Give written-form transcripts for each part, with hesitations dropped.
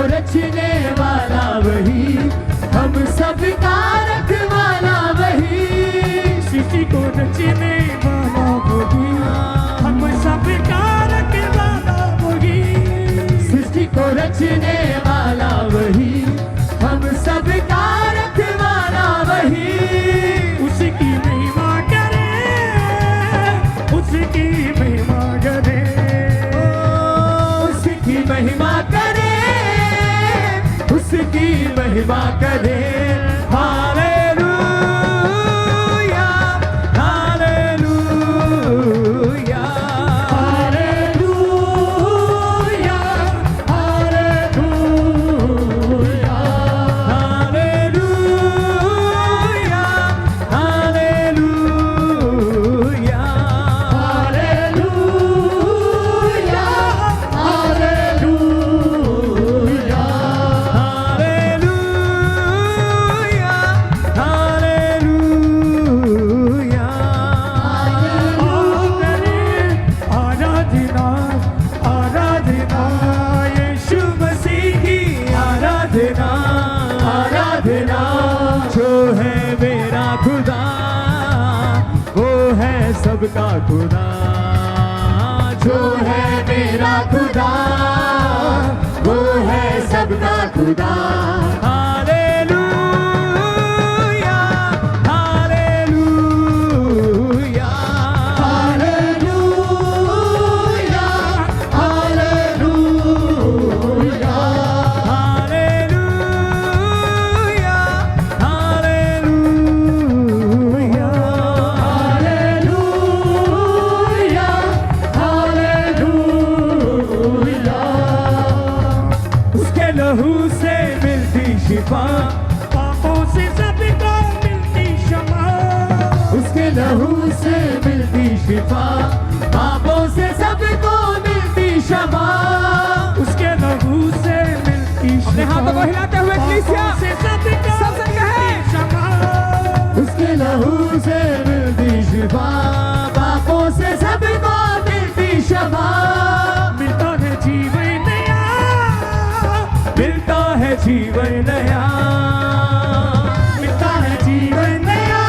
रचने वाला वही, हम सबका रखवाला वही। सृष्टि को रचने वाला वही, हम सबका रखवाला वही। सृष्टि को रचने वाला वही, हम सबका रखवाला वही। उसकी महिमा करे, उसकी महिमा करे, उसकी महिमा करे, उसकी महिमा करे। Hallelujah, hallelujah, hallelujah, hallelujah, hallelujah, hallelujah, hallelujah, hallelujah. Hallelujah, hallelujah. आराधना, आराधना, यीशु मसीह की आराधना, आराधना, जो है मेरा खुदा, वो है सबका खुदा। जो है मेरा खुदा, वो है सबका खुदा। Hallelujah, hallelujah, hallelujah, hallelujah, hallelujah, hallelujah, hallelujah, hallelujah. उसके लहू से मिलती शिफा, पापों से सबको मिलती क्षमा, उसके लहू से मिलती शिफा, पापों से सबको मिलती क्षमा। उसके लहू से मिलती अपने हाथों को हिलाते हुए कलीसिया पापों से सबको सबसे कहे। मिलती क्षमा। उसके लहू से मिलती शिफा, पापों से सबको मिलती क्षमा। मिलता है जीवन नया, मिलता है जीवन नया, मिलता है जीवन नया,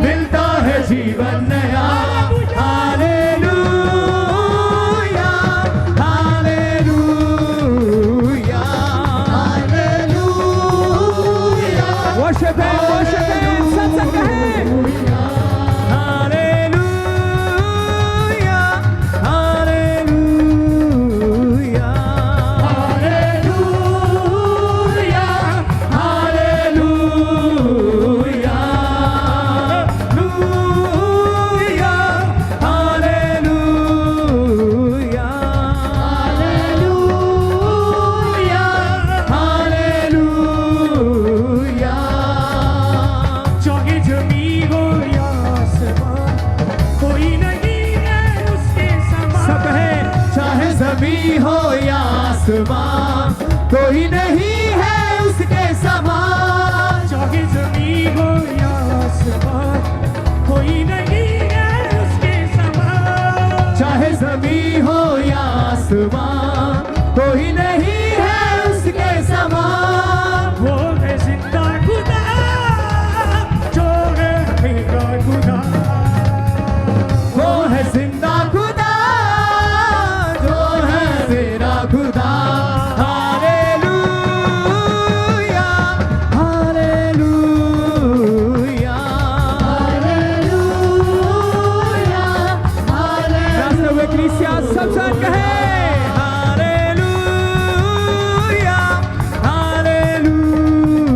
मिलता है जीवन नया। हालेलुया, हालेलुया, हालेलुया, वर्शिप है, सबसे कहे। Hallelujah, hallelujah, hallelujah, hallelujah, hallelujah, hallelujah, hallelujah. चाहे जमीन हो या आसमान, कोई नहीं है उसके समान। सब है, चाहे ज़मीन हो या आसमान, कोई नहीं है उसके समान। चाहे जमीन हो या आसमान, कोई नहीं है उसके समान। चाहे ज़मीन हो या आसमान, कोई नहीं है उसके समान। वो है जिंदा खुदा, जो है मेरा खुदा। वो है जिंदा खुदा, जो है मेरा खुदा। Hallelujah, hallelujah, hallelujah, hallelujah. नाचते हुए कलीसिया सब साथ कहे। Hallelujah, hallelujah,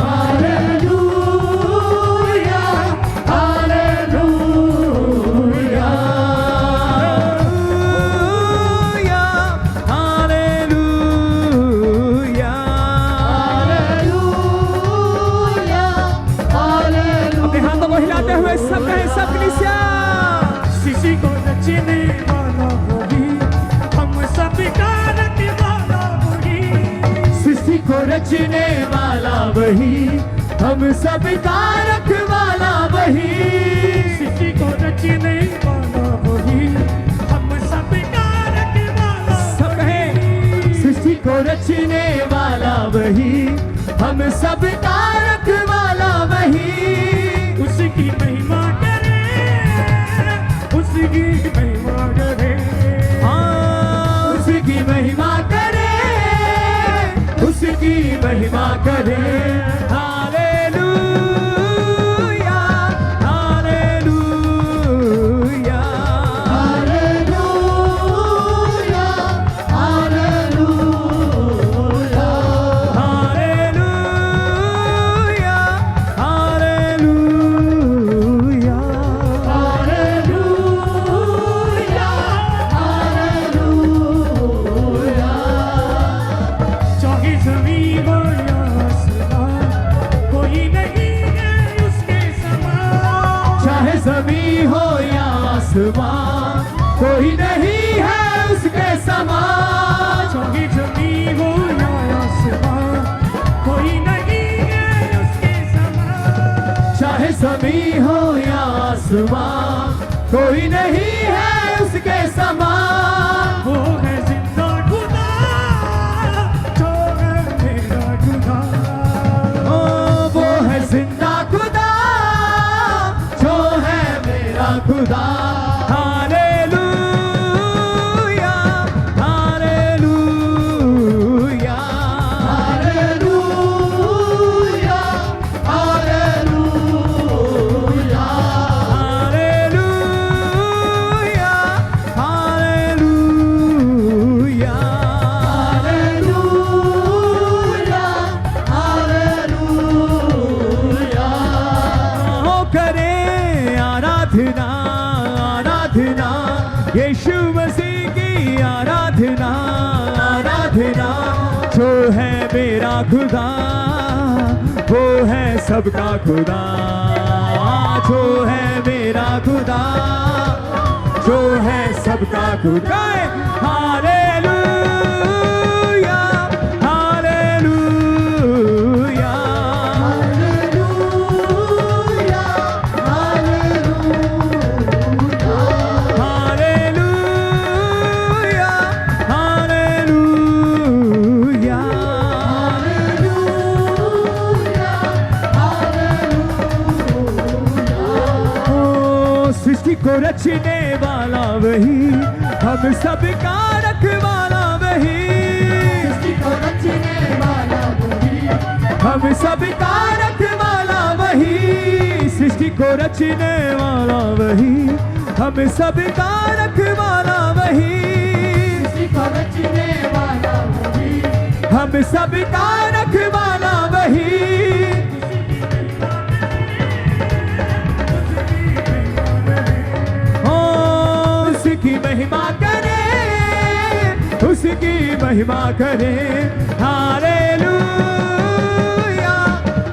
hallelujah, hallelujah, hallelujah, hallelujah, hallelujah. अपने हाथों को हिलाते हुए सब कहे, सब कलीसिया। किसी को नचने वाला वही, हम सबका रखवाला वही। सृष्टि को रचने वाला वही, हम सबका रखवाला वही। सृष्टि को रचने वाला वही, हम सबका रखवाला सब कहे। रचने वाला वही, हम सबका रखवाला वही। उसकी महिमा करे, उसकी महिमा करे, हाँ उसकी महिमा करे, उसकी महिमा करे। Hallelujah hallelujah hallelujah hallelujah hallelujah hallelujah hallelujah hallelujah. चाहे जमीन हो या आसमान, कोई नहीं है उसके समान। चाहे ज़मीं हो या आसमान, कोई नहीं है उसके समान। चाहे जमीन हो या आसमान, कोई नहीं है उसके समान। चाहे ज़मीं हो या आसमान, कोई नहीं है उसके समान। वो है जिंदा खुदा, जो है मेरा खुदा। ओ वो है जिंदा खुदा, जो है मेरा खुदा। Hallelujah hallelujah hallelujah hallelujah hallelujah hallelujah hallelujah hallelujah. हो करे आराधना आराधना, यीशु मसीह की आराधना आराधना। जो है मेरा खुदा, वो है सबका खुदा। जो है मेरा खुदा, जो है सबका खुदा। Hallelujah hallelujah hallelujah hallelujah. Hallelujah hallelujah ओ सृष्टि को रचने वाला वही, हम सबका रखवाला वही। हम सबका रखवाला वही, सृष्टि को रचने वाला वही, हम सबका रखवाला वही। हम सबका रखवाला वही। ओ उसकी महिमा करे, उसकी महिमा करे। Hallelujah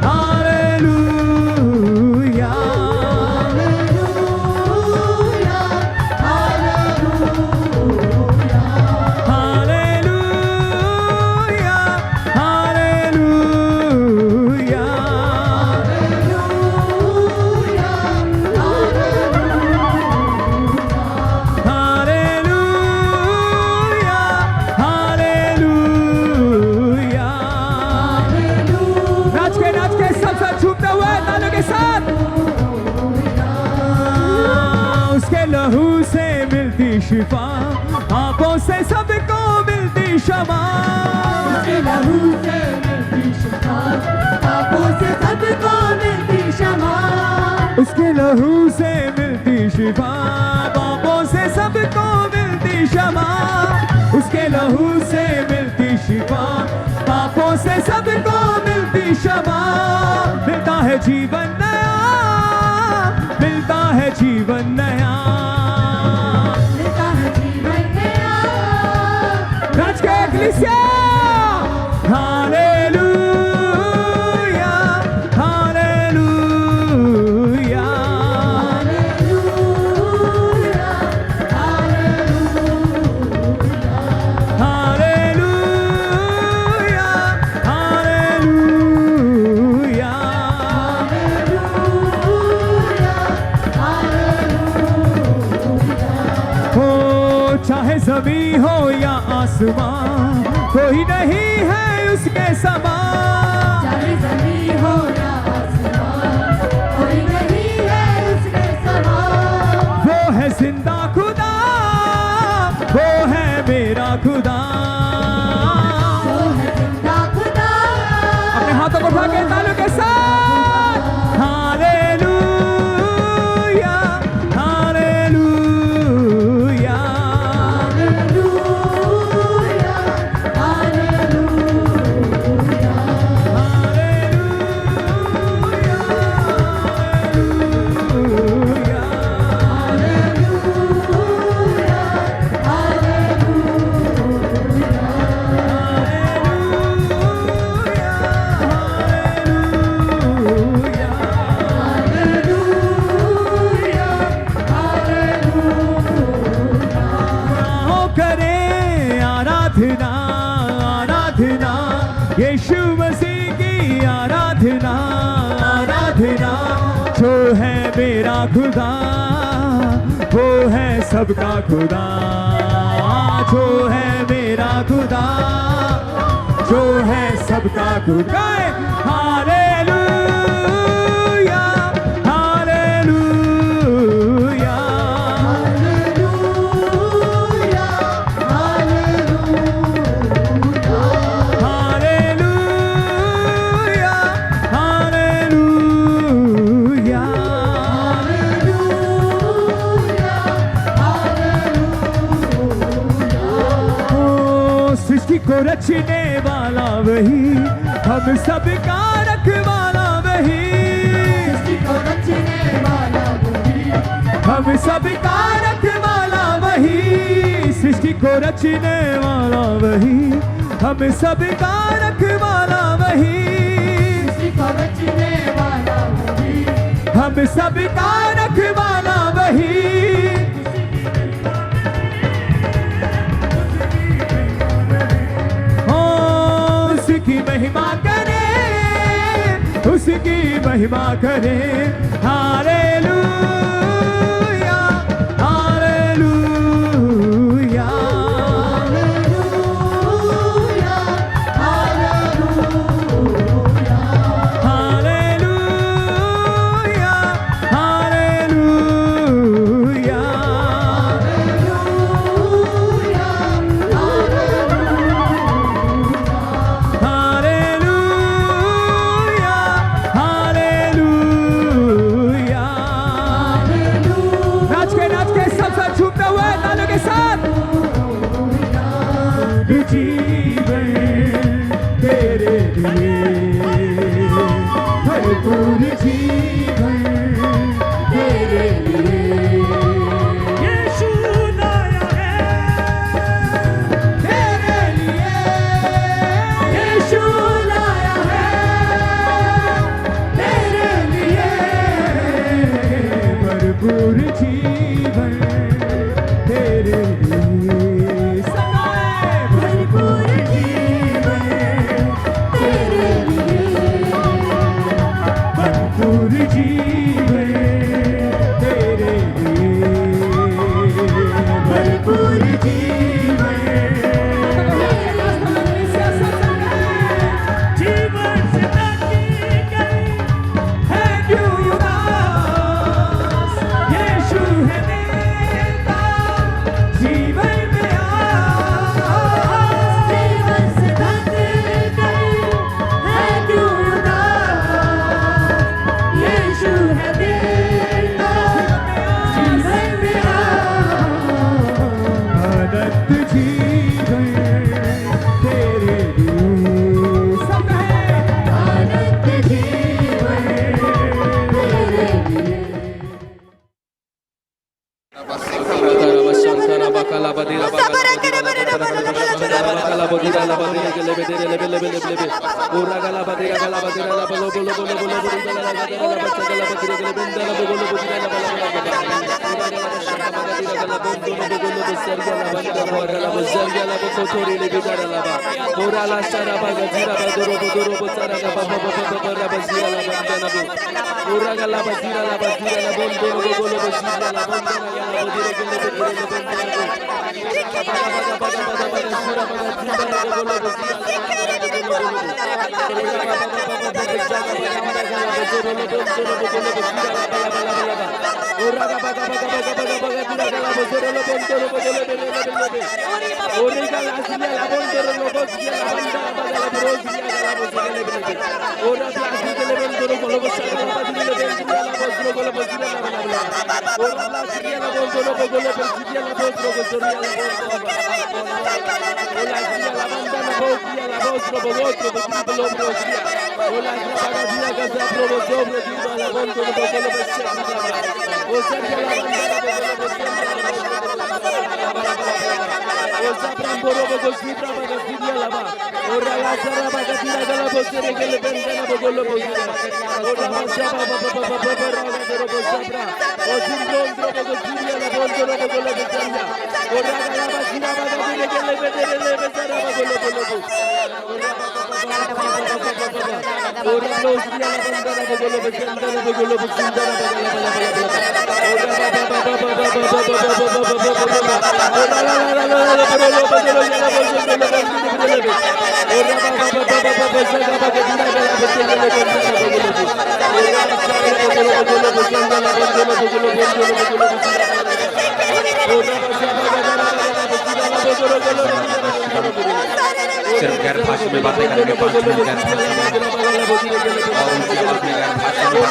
hallelujah hallelujah hallelujah hallelujah hallelujah. नाच के सब साथ झूमते हुए तालियों के साथ। उसके लहू से मिलती शिफा, आंखों से सबको मिलती क्षमा। उसके लहू से मिलती शिफा, आंखों से सबको मिलती क्षमा। उसके लहू से मिलती शिफा, बाबों से सबको मिलती क्षमा। उसके लहू से मिलती शिफा, पापों से सबको मिलती क्षमा। मिलता है जीवन नया, मिलता है जीवन नया। मिलता है जीवन नया। नाच के इक्लेसिया। Hallelujah hallelujah hallelujah hallelujah. Hallelujah hallelujah. हो चाहे ज़मीं हो या आसमान, कोई नहीं है उसके समान। चाहे ज़मीं हो या आसमान, कोई नहीं है उसके समान। वो है जिंदा खुदा, वो है मेरा खुदा। वो है जिंदा खुदा। अपने हाथों को उठा के तालियों के साथ hallelujah hallelujah hallelujah, hallelujah, hallelujah करें आराधना आराधना, यीशु मसीह की आराधना आराधना। जो है मेरा खुदा, वो है सबका खुदा। जो है मेरा खुदा, जो है सबका खुदा। Hallelujah hallelujah hallelujah, hallelujah, hallelujah hallelujah. ओ सृष्टि को रचने वाला वही, हम सबका रखवाला वही। सृष्टि को रचने वाला वही, हम सबका रखवाला वही। सृष्टि को रचने वाला वही, हम सबका रखवाला वही। सृष्टि को रचने वाला वही, हम सबका रखवाला वही। ओ उसकी महिमा करें, उसकी महिमा करें। Hallelujah hallelujah hallelujah, hallelujah, hallelujah hallelujah hallelujah hallelujah. नाच के सब साथ झूमते हुए तालियों के साथ। जीवन तेरे लिए, भरपूर जीवन तेरे लिए। यीशु लाया है तेरे लिए यीशु लाया है, तेरे लिए भरपूर जीवन तेरे लिए। सगाए भरपूर जीवन तेरे लिए, भरपूर जीवन तेरे लिए, भरपूर जीवन। जीवन से ताकी गई है क्यों उदास, यीशु है देता जीवन में आस। जीवन से थक गई है क्यों उदास, यीशु है देता जीवन में अनंत जीवन तेरे लिए। सब कहे अनंत जीवन तेरे लिए। Ora सिर्फ गैर भाषा में बातें करेंगे 5 मिनट गैर भाषा में और उनकी आवाज में गैर भाषा में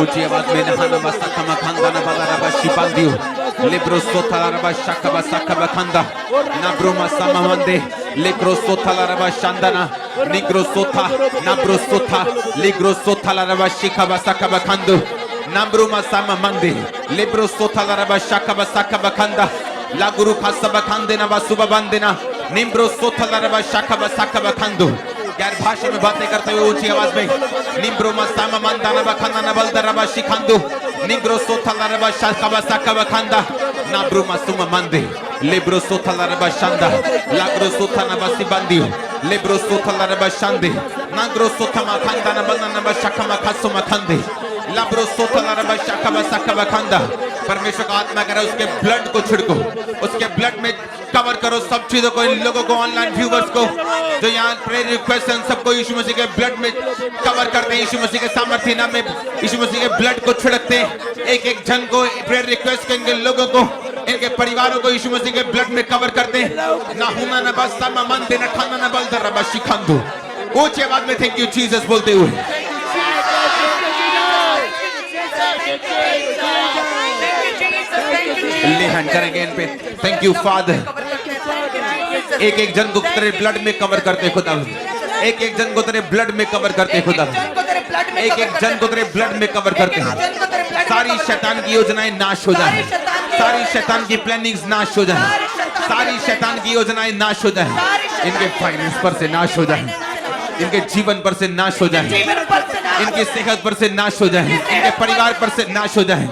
ऊंची आवाज में नहाना मसखमा खानदाना बलारा बशिबांदियो लेब्रोसो थालारा बशका बसका बखंदा नाब्रोमा सममंदे लेग्रोसो थालारा बशांदना निग्रोसोथा नाब्रोसोथा लेग्रोसो थालारा बशिका बसका बखंदो नाब्रोमा सममंदे लेब्रोसो थालारा बशका बसका बखंदा ला गुरु खासा बखंदे ना बसुबा बंदेना निम्ब्रोसो थालारा बशका बसका बखंदो गैर भाषा में बातें करते हुए ऊंची आवाज में निम्ब्रो मस्तामा मंदाना बखंदा नबलदरा बशिखंदो निग्रो सोथला बशका बसका बखंदा नाब्रो मसुमा मंदे लेब्रो सोथला बशंदा लाग्रो सोथना बसिबंदियो लेब्रो सोथला बशंदे नाग्रो सोथमा खंदा नबलना बशका खसुमा खंदे लाब्रो सोथला बशका बसका बखंदा परमेश्वर का आत्मा करे उसके ब्लड को छिड़को उसके ब्लड में कवर करो सब चीजों को इन लोगों को ऑनलाइन व्यूवर्स को जो यहाँ प्रेयर रिक्वेस्ट सबको यीशु मसीह के ब्लड में कवर करते हैं यीशु मसीह के सामर्थ्य नाम में यीशु मसीह के ब्लड को छिड़कते हैं एक एक जन को प्रेयर रिक्वेस्ट के इनके लोगों को इनके परिवारों को यीशु मसीह के ब्लड में कवर करते हैं ना हुना ना बस समा मन देना खाना ना बल दर बस शिखंदो ऊंची आवाज में थैंक यू जीसस बोलते हुए ले हैंड करेंगे इन पे थैंक यू फादर एक एक जन को तेरे ब्लड में कवर करते खुदा एक एक जन को तेरे ब्लड में कवर करते खुदा एक एक जन को तेरे ब्लड में कवर करते हैं सारी शैतान की योजनाएं नाश हो जाए सारी शैतान की प्लानिंग्स नाश हो जाए सारी शैतान की योजनाएं नाश हो जाए इनके फाइनेंस पर से नाश हो जाए इनके जीवन पर से नाश हो जाए इनकी सेहत पर से नाश हो जाए इनके परिवार पर से नाश हो जाए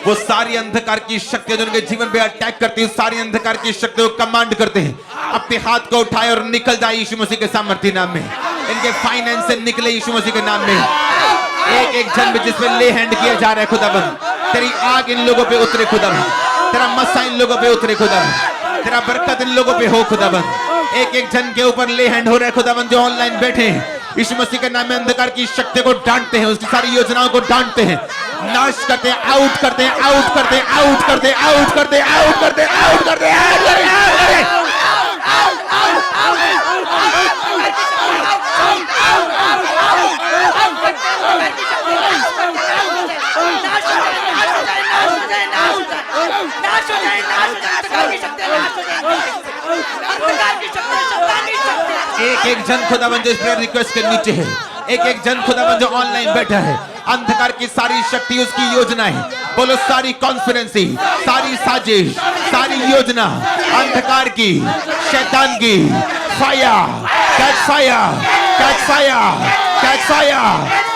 वो सारी अंधकार की शक्तियां जो उनके जीवन पे अटैक करती है सारी अंधकार की शक्तियों को कमांड करते हैं अपने हाथ को उठाए और निकल जाए यीशु मसीह के सामर्थ्य नाम में इनके फाइनेंस से निकले यीशु मसीह के नाम में एक एक जन में जिसमें ले हैंड किया जा रहा है खुदाबंद तेरी आग इन लोगों पे उतरे खुदाबंद तेरा मस्सा इन लोगों पे उतरे खुदाबंद तेरा बरकत इन लोगों पे हो खुदाबंद एक एक जन के ऊपर ले हैंड हो रहा है खुदाबंद जो ऑनलाइन बैठे हैं यीशु मसीह के नाम में अंधकार की शक्ति को डांटते हैं उसकी सारी योजनाओं को डांटते हैं नाश करते हैं, आउट करते हैं, आउट करते हैं, आउट करते हैं, आउट करते हैं, आउट करते हैं, आउट करते हैं, आउट करते हैं। एक एक जन खुदावन जो इस प्रेयर रिक्वेस्ट के नीचे है, एक एक जन खुदावन जो ऑनलाइन बैठा है, अंधकार की सारी शक्ति, उसकी योजनाएं, बोलो सारी कॉन्स्पिरेंसी, सारी साजिश, सारी योजना अंधकार की, शैतान की, fire, catch fire, catch fire, catch fire,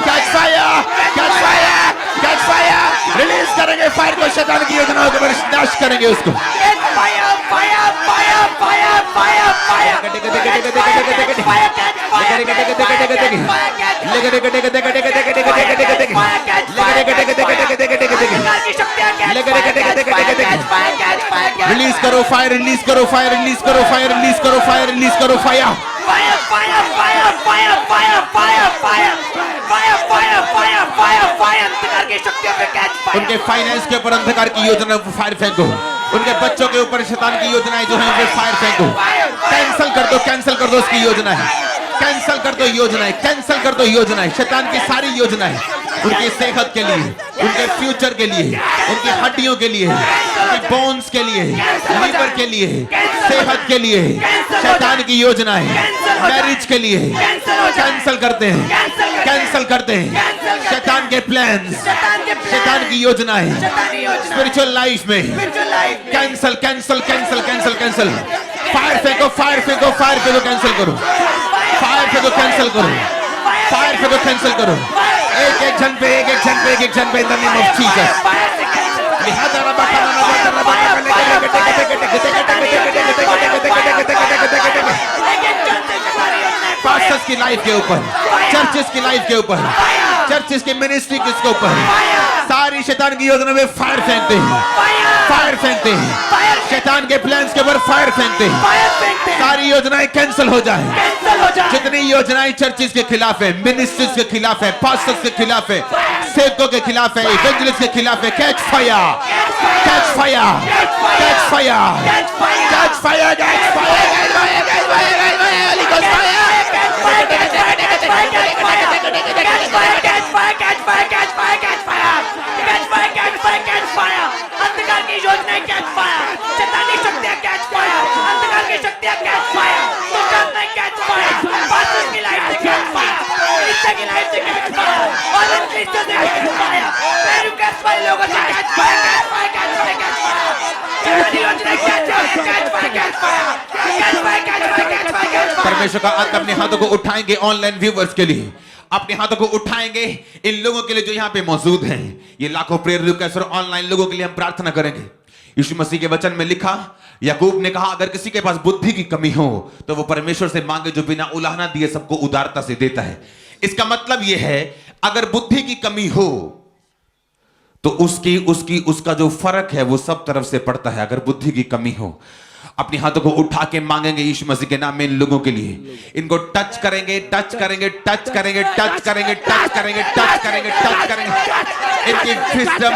catch fire, catch fire, catch fire, release करेंगे फायर को, शैतान की योजनाओं को नाश करेंगे उसको। रिलीज करो फायर, रिलीज करो फायर, रिलीज करो फायर, रिलीज करो फायर, रिलीज करो फायर। उनके फाइनेंस के ऊपर अंधकार की योजना पर फायर फेंको, उनके बच्चों के ऊपर शैतान की योजनाएं जो हैं उन पे फायर फेंको। कैंसिल कर दो, कैंसिल कर दो उसकी योजनाएं, कैंसिल कर दो योजनाएं, कैंसिल कर दो योजनाएं, शैतान की सारी योजनाएं उनकी सेहत के लिए, उनके फ्यूचर के लिए, उनकी हड्डियों के लिए, उनकी बोन्स के लिए, लीवर के लिए, सेहत के लिए, शैतान की योजनाएं मैरिज के लिए कैंसिल करते हैं, कैंसिल करते हैं शैतान के प्लान्स, शैतान की योजनाएं स्पिरिचुअल लाइफ में cancel, cancel, cancel, cancel, cancel. Fire फेंको, फायर फेंको, फायर फेंको, कैंसिल करो, फायर फेंको, कैंसिल करो, फायर फेंको, कैंसिल करो। एक एक जन पे, एक एक जन पे, एक एक जन पे, in the name of Jesus. Pastors की लाइफ के ऊपर, चर्चेस की लाइफ के ऊपर, चर्चेस की मिनिस्ट्री के ऊपर सारी शैतान की योजना में फायर फेंकते हैं, फायर फेंकते हैं, शैतान के प्लान्स के ऊपर फायर फेंकते हैं, सारी योजनाएं कैंसिल हो जाए। जितनी योजनाएं चर्चेस के खिलाफ है, मिनिस्ट्रीज के खिलाफ है, पास्टर्स के खिलाफ है, सेवकों के खिलाफ है, इवेंजलिस्ट के खिलाफ है, catch fire, catch fire, catch fire, catch fire, catch अंधकार की योजनाएं कैच फायर, शैतानी शक्तियां कैच फायर, अंधकार की शक्तियां कैच फायर, दुष्टात्माएं कैच फायर, पास्टर्स की लाइफ से कैच फायर, क्रिश्चियन की लाइफ से कैच फायर, और इन क्रिश्चियन से कैच फायर, पेरुकस वाले लोगों से catch fire, catch fire, catch fire, catch fire, शैतानी योजनाएं catch fire, catch fire, catch fire, catch fire, catch fire, catch fire, catch fire. परमेश्वर का आत्मा अपने हाथों को उठाएंगे ऑनलाइन व्यूअर्स के लिए, अपने हाथों को उठाएंगे इन लोगों के लिए जो यहाँ पे मौजूद हैं, ये लाखों प्रेयर रिक्वेस्ट और ऑनलाइन लोगों के लिए हम प्रार्थना करेंगे। यीशु मसीह के वचन में लिखा, याकूब ने कहा अगर किसी के पास बुद्धि की कमी हो तो वो परमेश्वर से मांगे जो बिना उलाहना दिए सबको उदारता से देता है। इसका मतलब यह है अगर बुद्धि की कमी हो तो उसका जो फर्क है वो सब तरफ से पड़ता है। अगर बुद्धि की कमी हो, अपने हाथों को उठा के मांगेंगे यीशु मसीह के नाम में इन लोगों के लिए, इनको टच करेंगे, टच करेंगे, टच करेंगे, टच करेंगे, टच करेंगे, टच करेंगे, टच करेंगे। इनकी विजडम,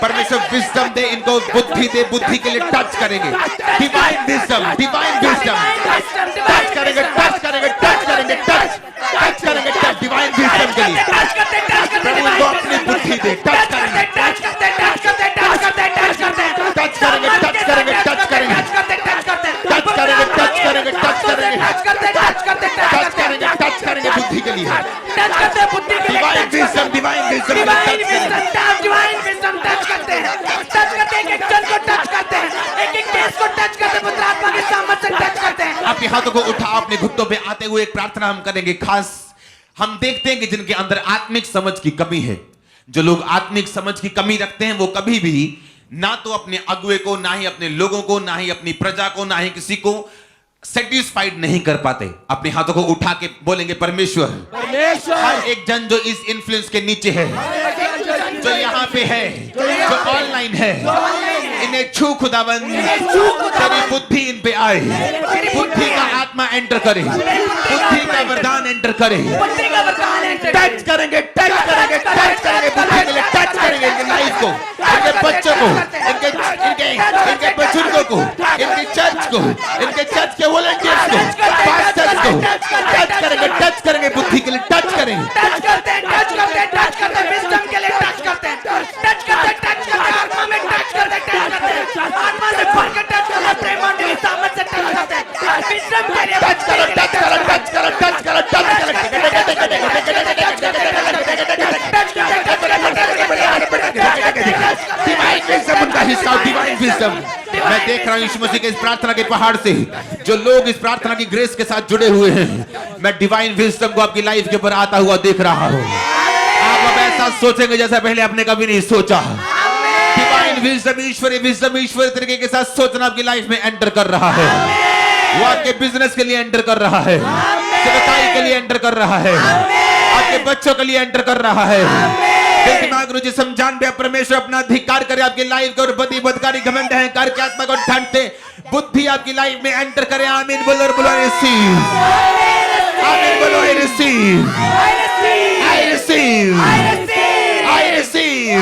परमेश्वर विजडम दे, इनको बुद्धि दे, बुद्धि के लिए टच करेंगे, divine wisdom, divine wisdom, touch करेंगे, टच करेंगे, टच करेंगे, टच करेंगे, टच डिवाइन विजडम के लिए प्रभु इनको अपनी बुद्धि दे, टच करेंगे, टच करेंगे, टच करेंगे, टच करेंगे, टच करेंगे, टच करेंगे, टच करेंगे, टच करेंगे, टच करेंगे बुद्धि के लिए, टच करते हैं बुद्धि के लिए, divine wisdom, divine wisdom, divine wisdom touch करते हैं, टच करते हैं, एक जन को टच करते हैं, एक एक केस को टच करते हैं, पुत्र आत्मा के सामर्थ्य से टच करते हैं। अपने हाथों को उठा, अपने घुटनों पे आते हुए एक प्रार्थना हम करेंगे। खास हम देखते हैं कि जिनके अंदर आत्मिक समझ की कमी है, जो लोग आत्मिक समझ की कमी रखते हैं, वो कभी भी ना तो अपने अगुए को, ना ही अपने लोगों को, ना ही अपनी प्रजा को, ना ही किसी को सेटिस्फाइड नहीं कर पाते। अपने हाथों को उठा के बोलेंगे परमेश्वर, हर एक जन जो इस इन्फ्लुएंस के नीचे है, जो यहाँ पे है, जो ऑनलाइन है, इन्हें छू खुदावन, तेरी बुद्धि इन पे आए, बुद्धि का आत्मा एंटर करे, बुद्धि का वरदान एंटर करे, टच करेंगे, टच करेंगे, टच करेंगे, बुद्धि के लिए टच करेंगे, को, इनके बच्चों को, इनके बुजुर्गों को, इनकी चर्च को, इनके चर्च के वॉलंटियर्स को, पास्टर्स को टच करेंगे बुद्धि के लिए टच करेंगे, टच करते हैं विजडम के लिए टच करते हैं, आत्मा में टच करते हैं, आत्मा से भर के टच करते हैं, प्रेमांड की सामर्थ से टच करते हैं, विजडम के लिए टच डिवाइन विजडम। मैं देख रहा हूँ यीशु मसीह के इस प्रार्थना के पहाड़ से जो लोग इस प्रार्थना की ग्रेस के साथ जुड़े हुए हैं, मैं डिवाइन विजडम को आपकी लाइफ के ऊपर आता हुआ देख रहा हूँ। आप अब ऐसा सोचेंगे जैसा पहले आपने कभी नहीं सोचा। डिवाइन विजडम, ईश्वरीय तरीके के साथ सोचना आपकी लाइफ में एंटर कर रहा है। वो आपके बिजनेस के लिए एंटर कर रहा है, सेवकाई के लिए एंटर कर रहा है, आपके बच्चों के लिए एंटर कर रहा है। जिसम जान पे परमेश्वर अपना अधिकार करे आपकी लाइफ को, और बदी बदकारी घमंड अहंकार की आत्मा को ढांढते बुद्धि आपकी लाइफ में एंटर करे। आमीन बोलो और बोलो रिसीव, आमीन बोलो receive, I receive, I receive.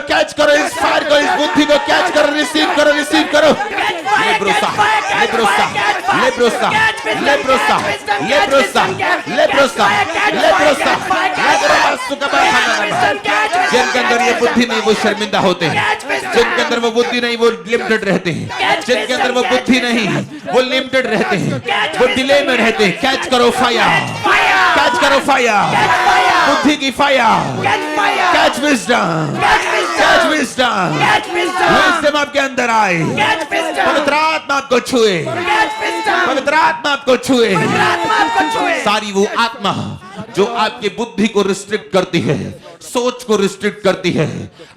Catch करो इस फायर को, इस बुद्धि को कैच करो, रिसीव करो, रिसीव करो। लेब्रोसा लेब्रोसा लेब्रोसा लेब्रोसा लेब्रोसा लेब्रोसा लेब्रोसा। जिनके अंदर ये बुद्धि नहीं वो शर्मिंदा होते हैं, जिनके अंदर वो बुद्धि नहीं वो लिमिटेड रहते हैं, जिनके अंदर वो बुद्धि नहीं वो लिमिटेड रहते हैं, वो डिले में रहते हैं। कैच करो फायर, कैच करो फायर, बुद्धि की fire, catch wisdom, catch wisdom, wisdom आपके अंदर आए, पवित्र आत्मा आपको छुए, पवित्र आत्मा आपको छुए। सारी वो आत्मा जो आपकी बुद्धि को रिस्ट्रिक्ट करती है, सोच को रिस्ट्रिक्ट करती है,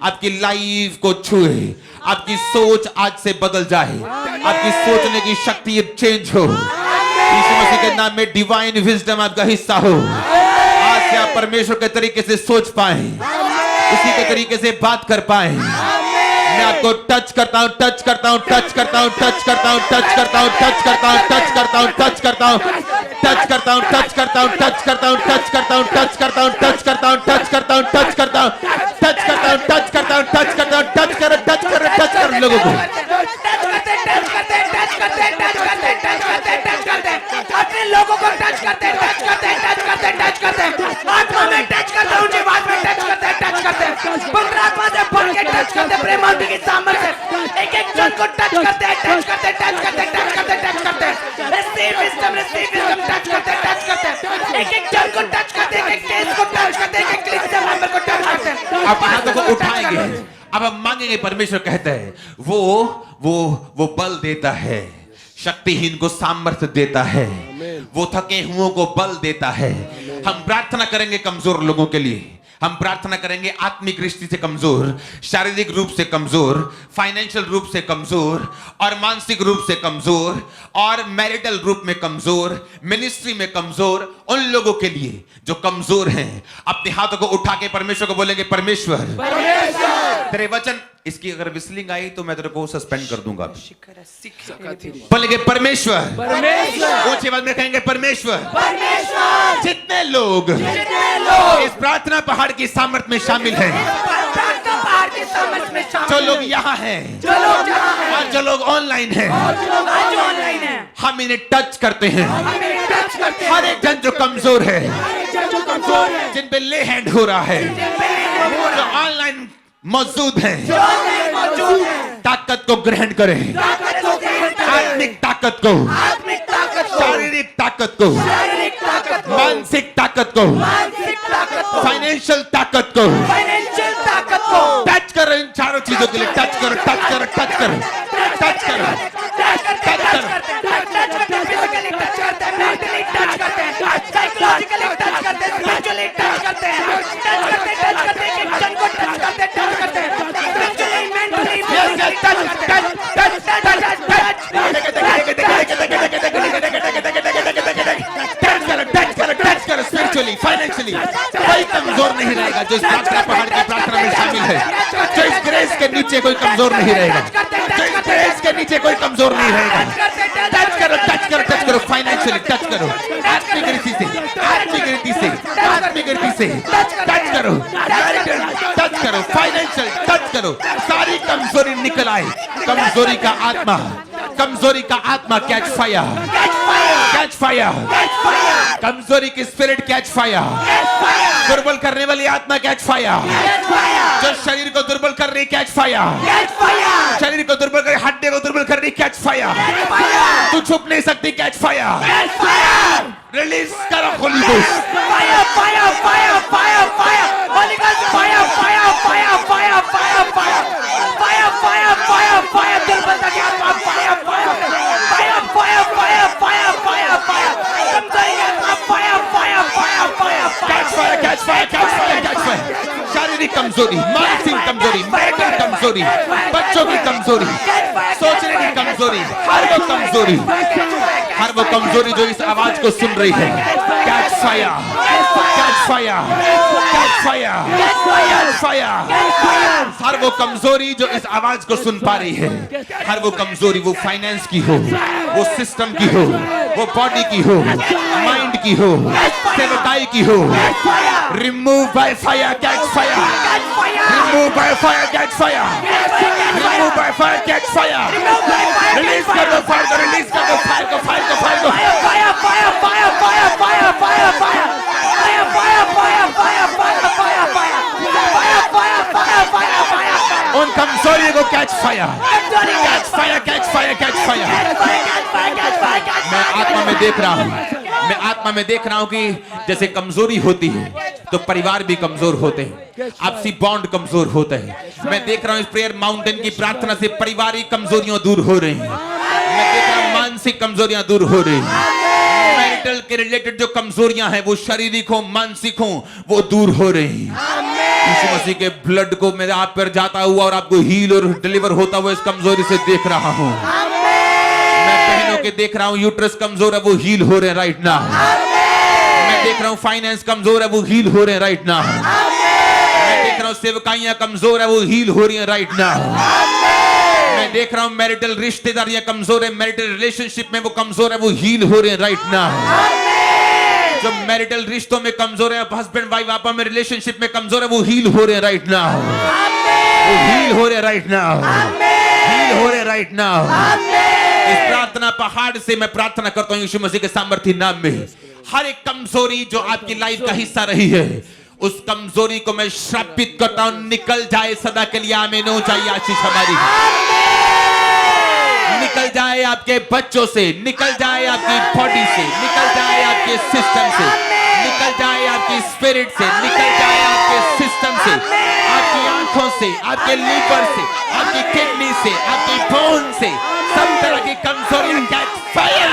आपकी लाइफ को छुए, आपकी सोच आज से बदल जाए, आपकी सोचने की शक्ति चेंज हो। यीशु मसीह के नाम में डिवाइन विजडम आपका हिस्सा हो। आज से आप परमेश्वर के तरीके से सोच पाए, उसी के तरीके से बात कर पाए। मैं आपको टच करता हूं, टच करता हूं, टच करता हूं, टच करता हूं, टच करता हूं, टच करता हूं, टच करता हूं, टच करता हूं, टच करता हूं, टच करता हूं, टच करता हूं, टच करता हूं, टच करता हूं, टच करता हूं, टच करता हूं, टच करता हूं, टच करता हूं, टच करता हूं, टच करता हूं, टच कर, टच कर, टच कर लोगों को। अपने लोगों को टच करते हैं, टच करते हैं, टच करते हैं, टच करते हैं, आत्मा में टच करते हैं, उनकी बात में टच करते हैं, टच करते हैं, पवित्र आत्मा से भर के टच करते हैं, प्रेमांड की सामर्थ से एक एक जन को टच करते हैं, टच करते हैं, टच करते हैं, टच करते हैं, टच करते हैं, रिसीव विजडम, टच करते हैं, टच करते हैं, एक एक जन को टच करते हैं, एक एक केस को टच करते हैं, एक एक क्रिश्चियन मेंबर को टच करते हैं। आप हाथों को उठाएंगे, अब हम मांगेंगे। परमेश्वर कहता है वो बल देता है, शक्तिहीन को सामर्थ्य देता है, वो थके हुओं को बल देता है। हम प्रार्थना करेंगे कमजोर लोगों के लिए, हम प्रार्थना करेंगे आत्मिक दृष्टि से कमजोर, शारीरिक रूप से कमजोर, फाइनेंशियल रूप से कमजोर, और मानसिक रूप से कमजोर, और मैरिटल रूप में कमजोर, मिनिस्ट्री में कमजोर, उन लोगों के लिए जो कमजोर हैं। अपने हाथों को उठा के परमेश्वर को बोलेंगे, परमेश्वर तेरे वचन, इसकी अगर विस्लिंग आई तो मैं तेरे को सस्पेंड कर दूंगा। बोलेंगे परमेश्वर, ऊंची आवाज में कहेंगे परमेश्वर। जितने लोग इस प्रार्थना पहाड़ की सामर्थ में शामिल हैं, जो लोग यहाँ हैं और जो लोग ऑनलाइन हैं, हम इन्हें टच करते हैं। हर एक जन जो कमजोर है, जिन पे ले हैंड हो रहा है, जो ऑनलाइन मौजूद हैं, ताकत को ग्रहण करें, आत्मिक ताकत को, शारीरिक ताकत को, मानसिक ताकत को, फाइनेंशियल ताकत को टच करो। इन चारों चीजों के लिए टच करो, टच करो, टच करो, टच करो, टच करो, फिजिकली टच करते हैं, मेंटली टच करते हैं, साइकोलॉजिकली टच करते हैं, स्पिरिचुअली टच करते हैं, टच करते टच करते हैं, किचन को टच करते हैं, टच करते हैं, स्पिरिचुअली मेंटली टच करते हैं, टच टच टच टच करो, स्पिरिचुअली, फाइनेंशियली कोई कमजोर नहीं रहेगा जो इस प्रार्थना पहाड़ की प्रार्थना में शामिल है। जो इस ग्रेस के नीचे कोई कमजोर नहीं रहेगा, जो इस करते इसके नीचे कोई कमजोर नहीं रहेगा। टच करो, टच करो, टच करो, फाइनेंशियली टच करो, आत्मिक रीति से, आत्मिक रीति से, आत्मिक रीति से टच करो, टच करो, फाइनेंशियल टच करो, सारी कमजोरी निकल आए। कमजोरी का आत्मा, कमजोरी का आत्मा कैच फायर, कैच फायर, कमजोरी की स्पिरिट कैच फायर, दुर्बल करने वाली आत्मा कैच फायर, जो शरीर को दुर्बल कर रही कैच फायर, शरीर को दुर्बल कर, हड्डी को दुर्बल कर रही कैच फायर, तू छुप नहीं सकती कैच फायर, रिलीज करो Holi ghost, fire fire fire fire fire Holi ghost, fire fire fire fire fire fire fire fire fire दुर्बलता की आत्मा, fire fire fire fire fire fire fire fire कमजोरी की आत्मा, fire fire fire fire catch fire, catch fire, catch fire, catch fire, शारीरिक कमजोरी, मानसिक कमजोरी, मैरिटल कमजोरी, बच्चों की कमजोरी, सोचने की कमजोरी, हर वो कमजोरी, हर वो कमजोरी जो इस आवाज को सुन रही है, catch fire, catch fire, catch fire, catch fire, हर वो कमजोरी जो इस आवाज को सुन पा रही है, हर वो कमजोरी, वो फाइनेंस की हो, वो सिस्टम की हो, वो बॉडी की हो, माइंड की हो, सेवकाई की हो, remove by fire, catch fire, remove by fire, catch fire, remove by fire, catch fire, release कर दो फायर को, रिलीज कर दो फायर को, फायर को, फायर को, fire fire fire fire fire fire fire fire fire fire fire fire fire fire fire fire fire fire उन कमजोरियों को catch fire, catch fire, catch fire, catch fire. मैं आत्मा में देख रहा हूँ, मैं आत्मा में देख रहा हूँ कि जैसे कमजोरी होती है तो परिवार भी कमजोर होते हैं, आपसी बॉन्ड कमजोर होते हैं। मैं देख रहा हूँ इस प्रेयर माउंटेन की प्रार्थना से पारिवारिक कमजोरियां दूर हो रही हैं। मैं देख रहा हूँ मानसिक कमजोरियां दूर हो रही हैं। मैरिटल के रिलेटेड जो कमजोरियां हैं वो शारीरिक हो, मानसिक हो, वो दूर हो रही हैं। यीशु मसीह के ब्लड को मेरे आप पर जाता हुआ और आपको हील और डिलीवर होता हुआ इस कमजोरी से देख रहा हूँ। मैं बहनों के देख रहा हूँ यूट्रस कमजोर है, वो हील हो रहे हैं राइट नाउ। मैं देख रहा हूँ फाइनेंस कमजोर है, वो हील हो रहे हैं राइट नाउ। मैं देख रहा हूँ सेवकाइयां कमजोर है, वो हील हो रही हैं राइट नाउ। मैं देख रहा हूँ मैरिटल रिश्तेदारियां कमजोर है, मैरिटल रिलेशनशिप में वो कमजोर है, वो हील हो रहे हैं राइट नाउ। जो मैरिटल रिश्तों में कमजोर है, हस्बैंड वाइफ आपस में रिलेशनशिप में कमजोर है, वो हील हो रहे हैं राइट नाउ। वो हील हो रहे हैं राइट नाउ, हील हो रहे हैं राइट नाउ। इस प्रार्थना पहाड़ से मैं प्रार्थना करता हूँ यीशु मसीह के सामर्थ्य नाम में, हर एक कमजोरी जो आपकी लाइफ का हिस्सा रही है, उस कमजोरी को मैं श्रापित करता हूं, निकल जाए सदा के लिए। आमीन हो जाए आशीष हमारी, निकल जाए आपके बच्चों से, निकल जाए आपकी बॉडी से, निकल जाए आपके सिस्टम से, निकल जाए आपकी स्पिरिट से, निकल जाए आपके सिस्टम से, आपकी आंखों से, आपके लीवर से, आपकी किडनी से, आपकी बोन से, सब तरह की कमजोरी कैच फायर,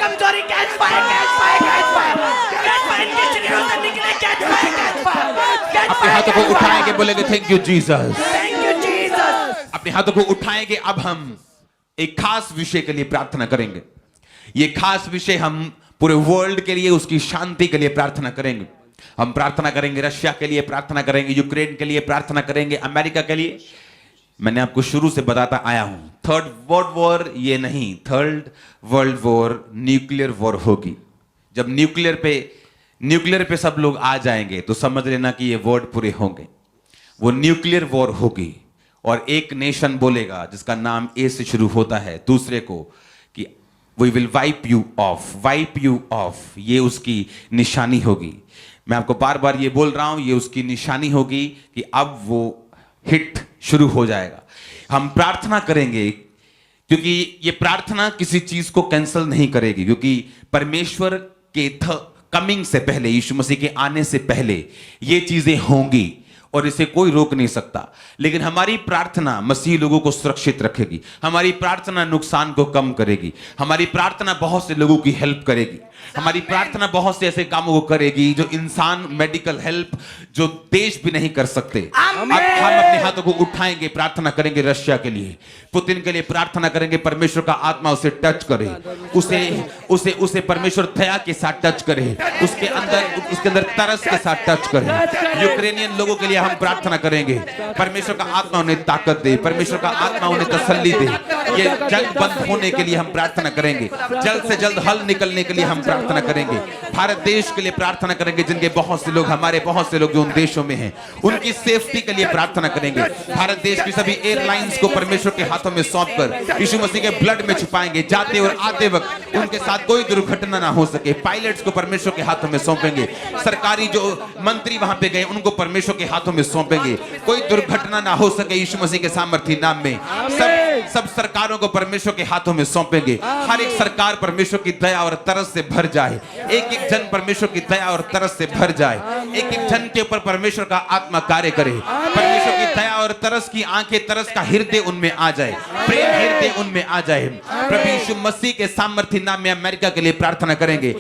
कमजोरी catch fire, catch fire, catch fire, catch fire इनके शरीरों से निकले, कैच फायर, कैच फायर। अपने हाथों को उठाएंगे, बोलेंगे thank you Jesus, thank you Jesus. अपने हाथों को उठाएंगे। अब हम एक खास विषय के लिए प्रार्थना करेंगे। ये खास विषय हम पूरे वर्ल्ड के लिए, उसकी शांति के लिए प्रार्थना करेंगे। हम प्रार्थना करेंगे रशिया के लिए, प्रार्थना करेंगे यूक्रेन के लिए, प्रार्थना करेंगे अमेरिका के लिए। मैंने आपको शुरू से बताता आया हूं, थर्ड वर्ल्ड वॉर ये नहीं, third world war nuclear war होगी। जब न्यूक्लियर पे सब लोग आ जाएंगे तो समझ लेना कि ये वर्ड पूरे होंगे। वो न्यूक्लियर वॉर होगी और एक नेशन बोलेगा जिसका नाम ए से शुरू होता है दूसरे को कि we will wipe you off, wipe you off. ये उसकी निशानी होगी। मैं आपको बार बार ये बोल रहा हूं, ये उसकी निशानी होगी कि अब वो हिट शुरू हो जाएगा। हम प्रार्थना करेंगे क्योंकि ये प्रार्थना किसी चीज को कैंसिल नहीं करेगी, क्योंकि परमेश्वर के कमिंग से पहले, यीशु मसीह के आने से पहले ये चीजें होंगी और इसे कोई रोक नहीं सकता। लेकिन हमारी प्रार्थना मसीह लोगों को सुरक्षित रखेगी, हमारी प्रार्थना नुकसान को कम करेगी, हमारी प्रार्थना बहुत से लोगों की हेल्प करेगी, हमारी प्रार्थना बहुत से ऐसे कामों को करेगी जो इंसान मेडिकल हेल्प जो देश भी नहीं कर सकते। अब हम अपने हाथों को उठाएंगे, प्रार्थना करेंगे रशिया के लिए, पुतिन के लिए प्रार्थना करेंगे, परमेश्वर का आत्मा उसे टच करे, उसे उसे उसे परमेश्वर दया के साथ टच करे, उसके अंदर तरस के साथ टच करे। यूक्रेनियन लोगों के लिए हम प्रार्थना करेंगे, परमेश्वर का आत्मा उन्हें ताकत दे, परमेश्वर का आत्मा उन्हें तसल्ली दे। ये जंग बंद होने के लिए हम प्रार्थना करेंगे, जल्द से जल्द हल निकलने के लिए हम प्रार्थना करेंगे। भारत देश के लिए प्रार्थना करेंगे, जिनके बहुत से लोग, हमारे बहुत से लोग जो उन देशों में हैं, उनकी सेफ्टी के लिए प्रार्थना करेंगे। भारत देश की सभी एयरलाइंस को परमेश्वर के हाथों में सौंपकर यीशु मसीह के ब्लड में छुपाएंगे, जाते और आते वक्त उनके साथ कोई दुर्घटना ना हो सके। पायलट्स को परमेश्वर के हाथों में सौंपेंगे, सरकारी जो मंत्री वहां पे गए उनको परमेश्वर के हाथों में सौंपेंगे, कोई दुर्घटना ना हो सके यीशु मसीह के सामर्थी नाम में। सब सरकारों को परमेश्वर के हाथों में सौंपेंगे, हर एक सरकार परमेश्वर की दया और तरस से भर जाए, एक एक जन परमेश्वर की दया और तरस से भर जाए, एक एक जन के ऊपर परमेश्वर का आत्मा कार्य करे, परमेश्वर की दया और तरस की आंखें, तरस का हृदय उनमें आ जाए, प्रेम हृदय उनमें आ जाए। प्रभु यीशु मसीह के सामर्थी नाम में अमेरिका के लिए प्रार्थना करेंगे,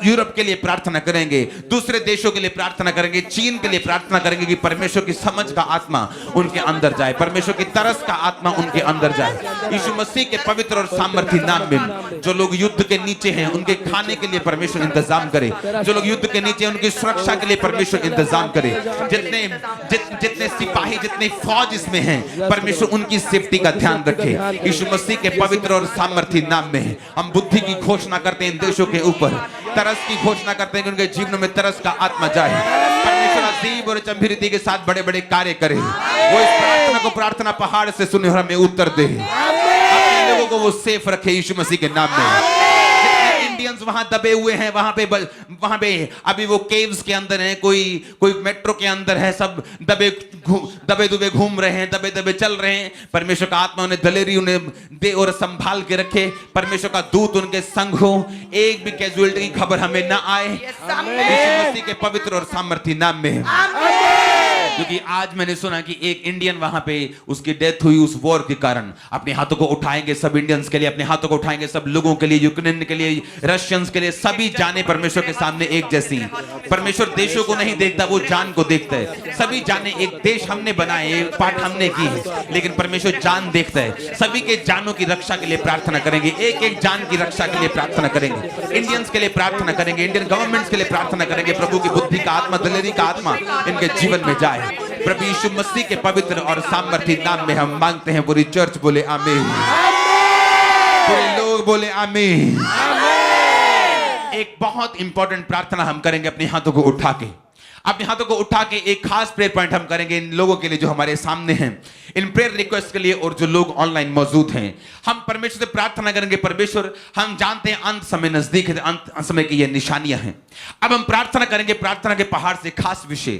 यूरोप के लिए प्रार्थना करेंगे, दूसरे देशों के लिए प्रार्थना करेंगे, चीन के लिए प्रार्थना करेंगे कि परमेश्वर की समझ का आत्मा उनके अंदर जाए, परमेश्वर की तरस का आत्मा उनके अंदर जाए। यीशु मसीह के पवित्र और सामर्थी नाम में जो लोग युद्ध के नीचे हैं उनके खाने के लिए परमेश्वर इंतजाम करे, जो लोग युद्ध के नीचे उनकी सुरक्षा के लिए परमेश्वर इंतजाम करे, जितने सिपाही, जितने फौज इसमें हैं, परमेश्वर उनकी सेफ्टी का ध्यान रखे। यीशु मसीह के पवित्र और सामर्थी नाम में हम बुद्धि की घोषणा करते हैं इन देशों के ऊपर, तरस की घोषणा करते हैं कि उनके जीवन में तरस का आत्मा जाए, परमेश्वर अजीब और गंभीरता के साथ बड़े बड़े कार्य करे, वो इस प्रार्थना को प्रार्थना पहाड़ से सुने और हमें उत्तर दे, अपने लोगों को वो सेफ रखे यीशु मसीह के नाम में। इंडियंस वहां दबे हुए हैं, वहां पे अभी वो केव्स के अंदर हैं, कोई मेट्रो के अंदर है, सब दबे दुबे घूम रहे हैं, दबे दबे चल रहे हैं। परमेश्वर का आत्मा उन्हें दलेरी उन्हें दे और संभाल के रखे, परमेश्वर का दूत उनके संग हो, एक भी कैजुअलिटी की खबर हमें ना आए, यीशु मसीह के पवित्र और सामर्थी नाम में। क्योंकि आज मैंने सुना कि एक इंडियन वहां पे उसकी डेथ हुई उस वॉर के कारण। अपने हाथों को उठाएंगे सब इंडियंस के लिए, अपने हाथों को उठाएंगे सब लोगों के लिए, यूक्रेन के लिए, रशियंस के लिए, सभी जाने परमेश्वर के सामने एक जैसी। परमेश्वर देशों को नहीं देखता, वो जान को देखता है। सभी जाने, एक देश हमने बनाए, एक पाठ हमने की है, लेकिन परमेश्वर जान देखता है। सभी के जानों की रक्षा के लिए प्रार्थना करेंगे, एक एक जान की रक्षा के लिए प्रार्थना करेंगे, इंडियंस के लिए प्रार्थना करेंगे, इंडियन गवर्नमेंट्स के लिए प्रार्थना करेंगे। प्रभु की बुद्धि का आत्मा, दलेरी का आत्मा इनके जीवन में जाए। प्रभु यीशु मसीह के पवित्र और सामर्थी नाम में हम मांगते हैं। पूरी चर्च बोले आमीन, पूरे लोग बोले आमीन। एक बहुत इंपॉर्टेंट प्रार्थना हम करेंगे अपने हाथों को उठा के, अपने हाथों को उठा के एक खास प्रेयर पॉइंट हम करेंगे इन लोगों के लिए जो हमारे सामने हैं, इन प्रेयर रिक्वेस्ट के लिए और जो लोग ऑनलाइन मौजूद हैं। हम परमेश्वर से प्रार्थना करेंगे, परमेश्वर हम जानते हैं अंत समय नजदीक है, अंत समय की ये निशानियां हैं। अब हम प्रार्थना करेंगे, प्रार्थना के पहाड़ से खास विषय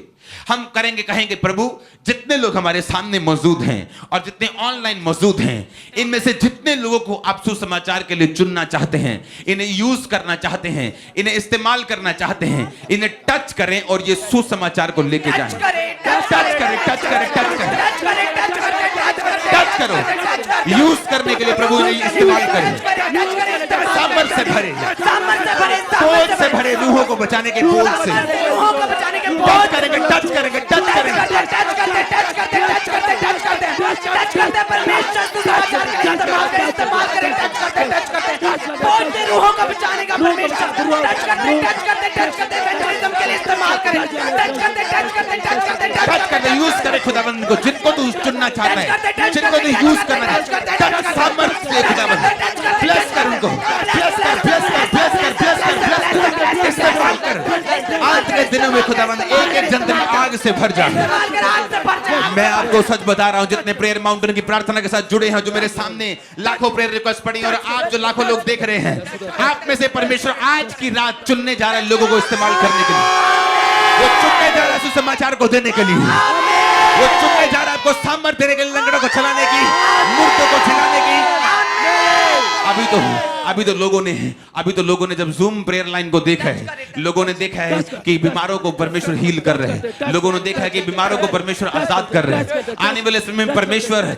हम करेंगे, कहेंगे प्रभु जितने लोग हमारे सामने मौजूद हैं और जितने ऑनलाइन मौजूद हैं, इनमें से जितने लोगों को आप सुसमाचार के लिए चुनना चाहते हैं, इन्हें यूज करना चाहते हैं, इन्हें इस्तेमाल करना चाहते हैं, इन्हें टच करें और ये सुसमाचार को लेके जाएं। टच करो, यूज करने के लिए प्रभु इन्हें इस्तेमाल करें, सामर्थ से भरे, बोझ से भरे, रूहों को बचाने के बोझ से टच करेंगे, टच करेंगे, टच करेंगे, टच करते परमेश्वर सुसमाचार का इस्तेमाल करते रूहों को बचाने का परमेश्वर टच करते इवेंजलिज्म के लिए इस्तेमाल करें, टच करते यूज करें खुदावंद को, जिनको तू चुनना चाहता है, जिनको तू यूज करना चाहता है, टच सामर्थ्य से खुदावंद ब्लेस कर उनको, ब्लेस कर, ब्लेस कर, ब्लेस कर, ब्लेस कर, ब्लेस कर, इस्तेमाल कर। आज के दिनों में खुदावंद एक एक जन आग से भर जाए। मैं आपको सच बता रहा हूं, जितने प्रेयर माउंटेन की प्रार्थना के साथ जुड़े हैं, जो मेरे सामने लाखों प्रेयर रिक्वेस्ट पड़ी और आप जो लाखों लोग देख रहे हैं, आप में से परमेश्वर आज की रात चुनने जा रहा है लोगों को इस्तेमाल करने के लिए। वो चुनने जा रहा है सुसमाचार को देने के लिए, वो चुनने जा रहा है आपको सामर्थ्य देने के लिए, लंगड़ों को चलाने की, मूर्खों को झिलाने की। अभी तो लोगों ने जब जूम प्रेयर लाइन को देखा है, लोगों ने देखा है कि बीमारों को परमेश्वर हील कर रहे हैं, लोगों ने देखा है कि बीमारों को परमेश्वर आजाद कर रहे हैं। आने वाले समय में परमेश्वर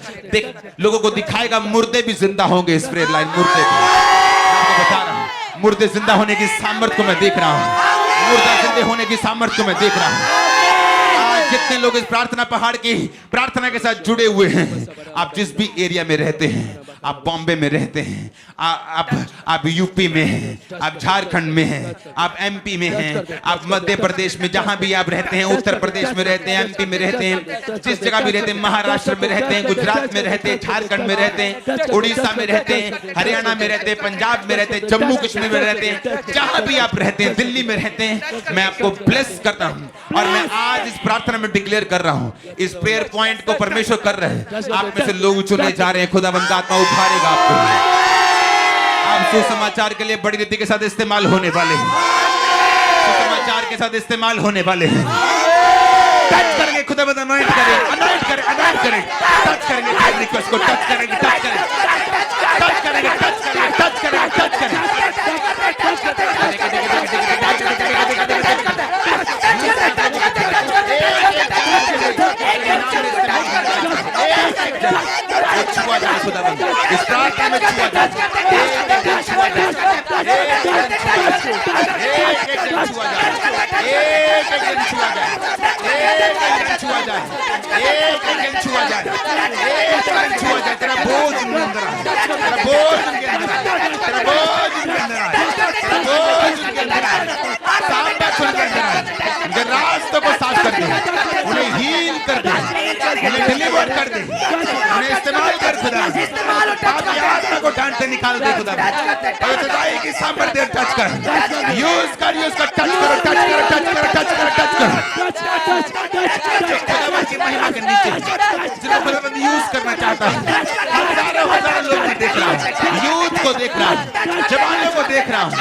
लोगों को दिखाएगा, मुर्दे भी जिंदा होंगे इस प्रेयर लाइन, मुर्दे बता रहा हूं, मुर्दे जिंदा होने की सामर्थ्य को मैं देख रहा हूं, मुर्दा जिंदे होने की सामर्थ्य को मैं देख रहा हूं। जितने लोग इस प्रार्थना पहाड़ की प्रार्थना के साथ जुड़े हुए हैं, आप जिस भी एरिया में रहते हैं, आप बॉम्बे में रहते हैं, आप यूपी में हैं, आप झारखंड में हैं, आप एमपी में हैं, आप मध्य प्रदेश में जहां भी आप रहते हैं, उत्तर प्रदेश में रहते हैं, एमपी में रहते हैं, जिस जगह भी रहते हैं, महाराष्ट्र में रहते हैं, गुजरात में रहते हैं, झारखंड में रहते हैं, उड़ीसा में रहते हैं, हरियाणा में रहते हैं, पंजाब में रहते हैं, जम्मू कश्मीर में रहते हैं, जहां भी आप रहते हैं, दिल्ली में रहते हैं, मैं आपको ब्लेस करता हूं। और मैं आज इस प्रार्थना में डिक्लेयर कर रहा हूं, इस प्रेयर पॉइंट को परमेश्वर कर रहे हैं, आप में से लोग चुने जा रहे हैं, खुदावंद का आत्मा उभारेगा आपको। आप सुसमाचार के लिए बड़ी रीति के साथ इस्तेमाल होने वाले हैं, सुसमाचार के साथ इस्तेमाल होने वाले हैं। टच करेंगे, खुदावंद अनॉइंट करें, अनॉइंट करें, अनॉइंट करें, टच करेंगे, प्रेयर रिक्वेस्ट को टच करेंगे, टच करेंगे, टच करेंगे, टच करेंगे, टच करेंगे, टच करेंगे। छुआ जाए खुदावंद, इस प्रार्थना में छुआ जाए, एक छुआ जाए, एक छुआ जाए, एक छुआ जाए, एक छुआ जाए, एक छुआ जाए, एक छुआ जाए। तेरा बोझ उनके अंदर आए, तेरा बोझ उनके अंदर आए, तेरा बोझ उनके अंदर आए, तेरा बोझ उनके अंदर आए, सामर्थ्य उनके अंदर आए, उनके रास्तों को साफ कर दे, उन्हें हील कर दे, उन्हें डिलीवर कर दे, उन्हें इस्तेमाल कर खुदा, आपकी आत्मा को डांटते निकाल दे खुदा, और खुदाई की सामर्थ्य टच कर, यूज कर, टच करो, टच करो, टच करो, टच करो, टच करो। खुदावंद की महिमा के नीचे जिन्हें खुदावंद यूज करना चाहता है, हजारों लोग मैं देख रहा हूँ, यूथ को देख रहा हूँ, जवानों को देख रहा हूँ,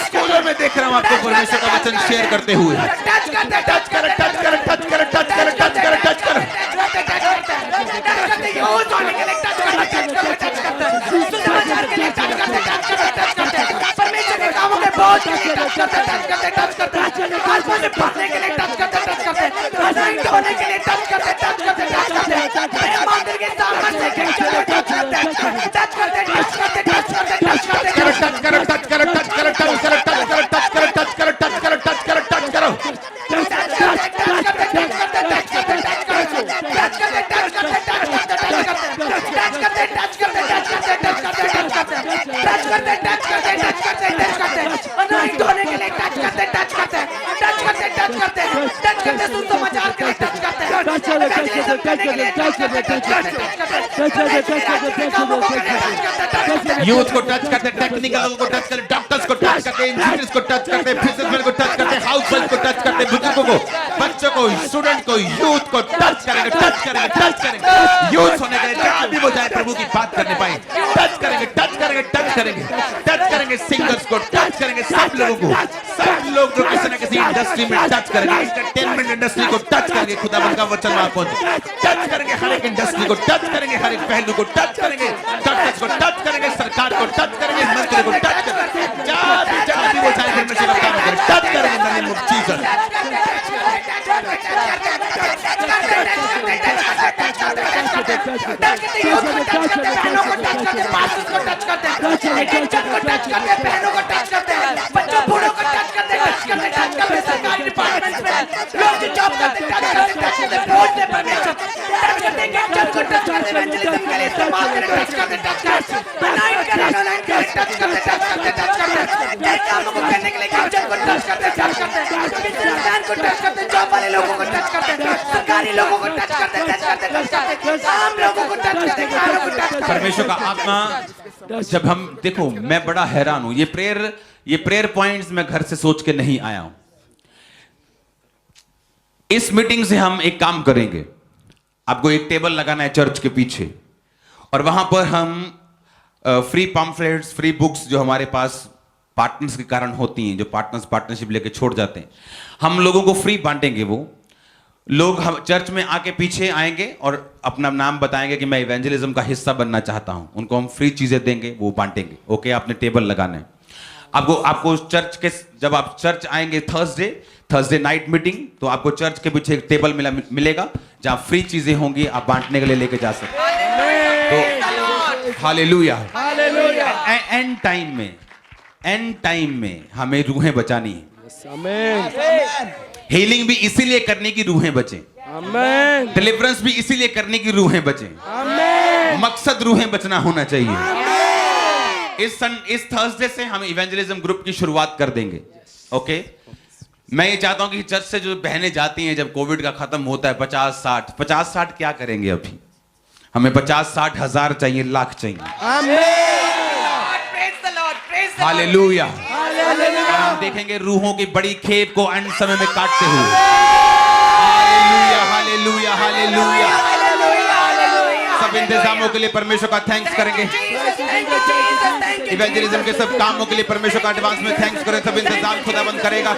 स्कूलों में देख रहा हूँ आपको परमेश्वर का वचन शेयर करते हुए। टच करो, टच करो, टच करो, टच करो, टच करो, टच करो। परमेश्वर के कामों के बोझ के लिए टच करते, आत्मा से भरने के लिए टच करते, अनॉइंट होने के लिए टच करते, मंदिर के सामने से टच करते, टच करते, टच करते, टच करते, टच करते, टच करो, टच करो, टच करो, टच करो, टच करो, टच करो, टच करो, टच करो, टच करो, टच करो, टच करो, अनॉइंट होने के लिए टच करते, टच करते, टच करते, टच करते, टच करते, सुसमाचार के लिए टच करते, यूथ को टच करते, टेक्निकल को टच करते, डॉक्टर्स को टच करते, इंजीनियर्स को टच करते, बिजनेसमैन को टच करते, हाउसवाइफ को टच करते, बुजुर्गों को, बच्चों को, स्टूडेंट को, यूथ को टच करेंगे, टच करेंगे, टच करेंगे। यूथ होने के जहां भी वो जाए प्रभु की बात करने पाए, टच करेंगे, टच करेंगे, टच करेंगे, टच करेंगे, सिंगर्स को टच करेंगे, सब लोगों को, सब लोग जो किसी न किसी इंडस्ट्री में टच करेंगे, एंटरटेनमेंट इंडस्ट्री को टच करेंगे, खुदावंद का वचन वहां पहुंचे, टच करेंगे, हर एक इंडस्ट्री को टच करेंगे, हर एक पहलू को टच करेंगे, डॉक्टर्स को टच करेंगे, सरकार को टच करेंगे, मंत्री को टच करेंगे, जहां भी वो जाए परमेश्वर का काम करेंगे, टच करेंगे in the name of Jesus. बच्चों बूढ़ों को टच करते, सरकारी डिपार्टमेंट में लोग जो जॉब करते, टच करते, पहुंचते परमेश्वर, टच करते, चर्च को टच करते, इवेंजलिज्म के लिए इस्तेमाल करते, टच करते, अनॉइंट करते, टच करते, नए कामों को करने के लिए चर्च को टच करते, बिजनेसमैन को टच करते, जॉब वाले लोगों को टच करते, सरकारी लोगों को टच करते, आम लोगों को टच करते, घरों को टच करते। परमेश्वर का आत्मा, जब हम देखो, मैं बड़ा हैरान हूं, ये प्रेयर पॉइंट्स मैं घर से सोच के नहीं आया हूं। इस मीटिंग से हम एक काम करेंगे, आपको एक टेबल लगाना है चर्च के पीछे, और वहां पर हम फ्री पम्फलेट्स, फ्री बुक्स जो हमारे पास पार्टनर्स के कारण होती हैं, जो पार्टनरशिप लेके छोड़ जाते हैं, हम लोगों को फ्री बांटेंगे। वो लोग हम चर्च में आके पीछे आएंगे और अपना नाम बताएंगे कि मैं इवेंजलिज्म का हिस्सा बनना चाहता हूं। उनको हम फ्री चीजें देंगे, वो बांटेंगे। ओके, आपने टेबल लगाना है। आपको चर्च के, जब आप चर्च आएंगे थर्सडे नाइट मीटिंग, तो आपको चर्च के पीछे एक टेबल मिलेगा जहां फ्री चीजें होंगी, आप बांटने के लिए लेके जा सकते हैं। तो हालेलुया। एंड टाइम में हमें रूहें बचानी है। हीलिंग भी इसीलिए करने की रूहें बचे, डिलीवरेंस भी इसीलिए करने की रूहें बचे। मकसद रूहें बचना होना चाहिए। इस थर्सडे से हम इवेंजलिज्म ग्रुप की शुरुआत कर देंगे। ओके, मैं ये चाहता हूं कि चर्च से जो बहनें जाती हैं, जब कोविड का खत्म होता है, 50-60 क्या करेंगे अभी? हमें 50-60 हजार चाहिए, लाख चाहिए। हालेलुया। हम देखेंगे रूहों की बड़ी खेप को अंत समय में काटते हुए। Hallelujah, hallelujah, hallelujah. सब इंतजामों के लिए परमेश्वर का थैंक्स करेंगे। इवेंजलिज्म के सब कामों के लिए परमेश्वर का एडवांस में थैंक्स करें। सब इंतजाम खुदाबंद करेगा,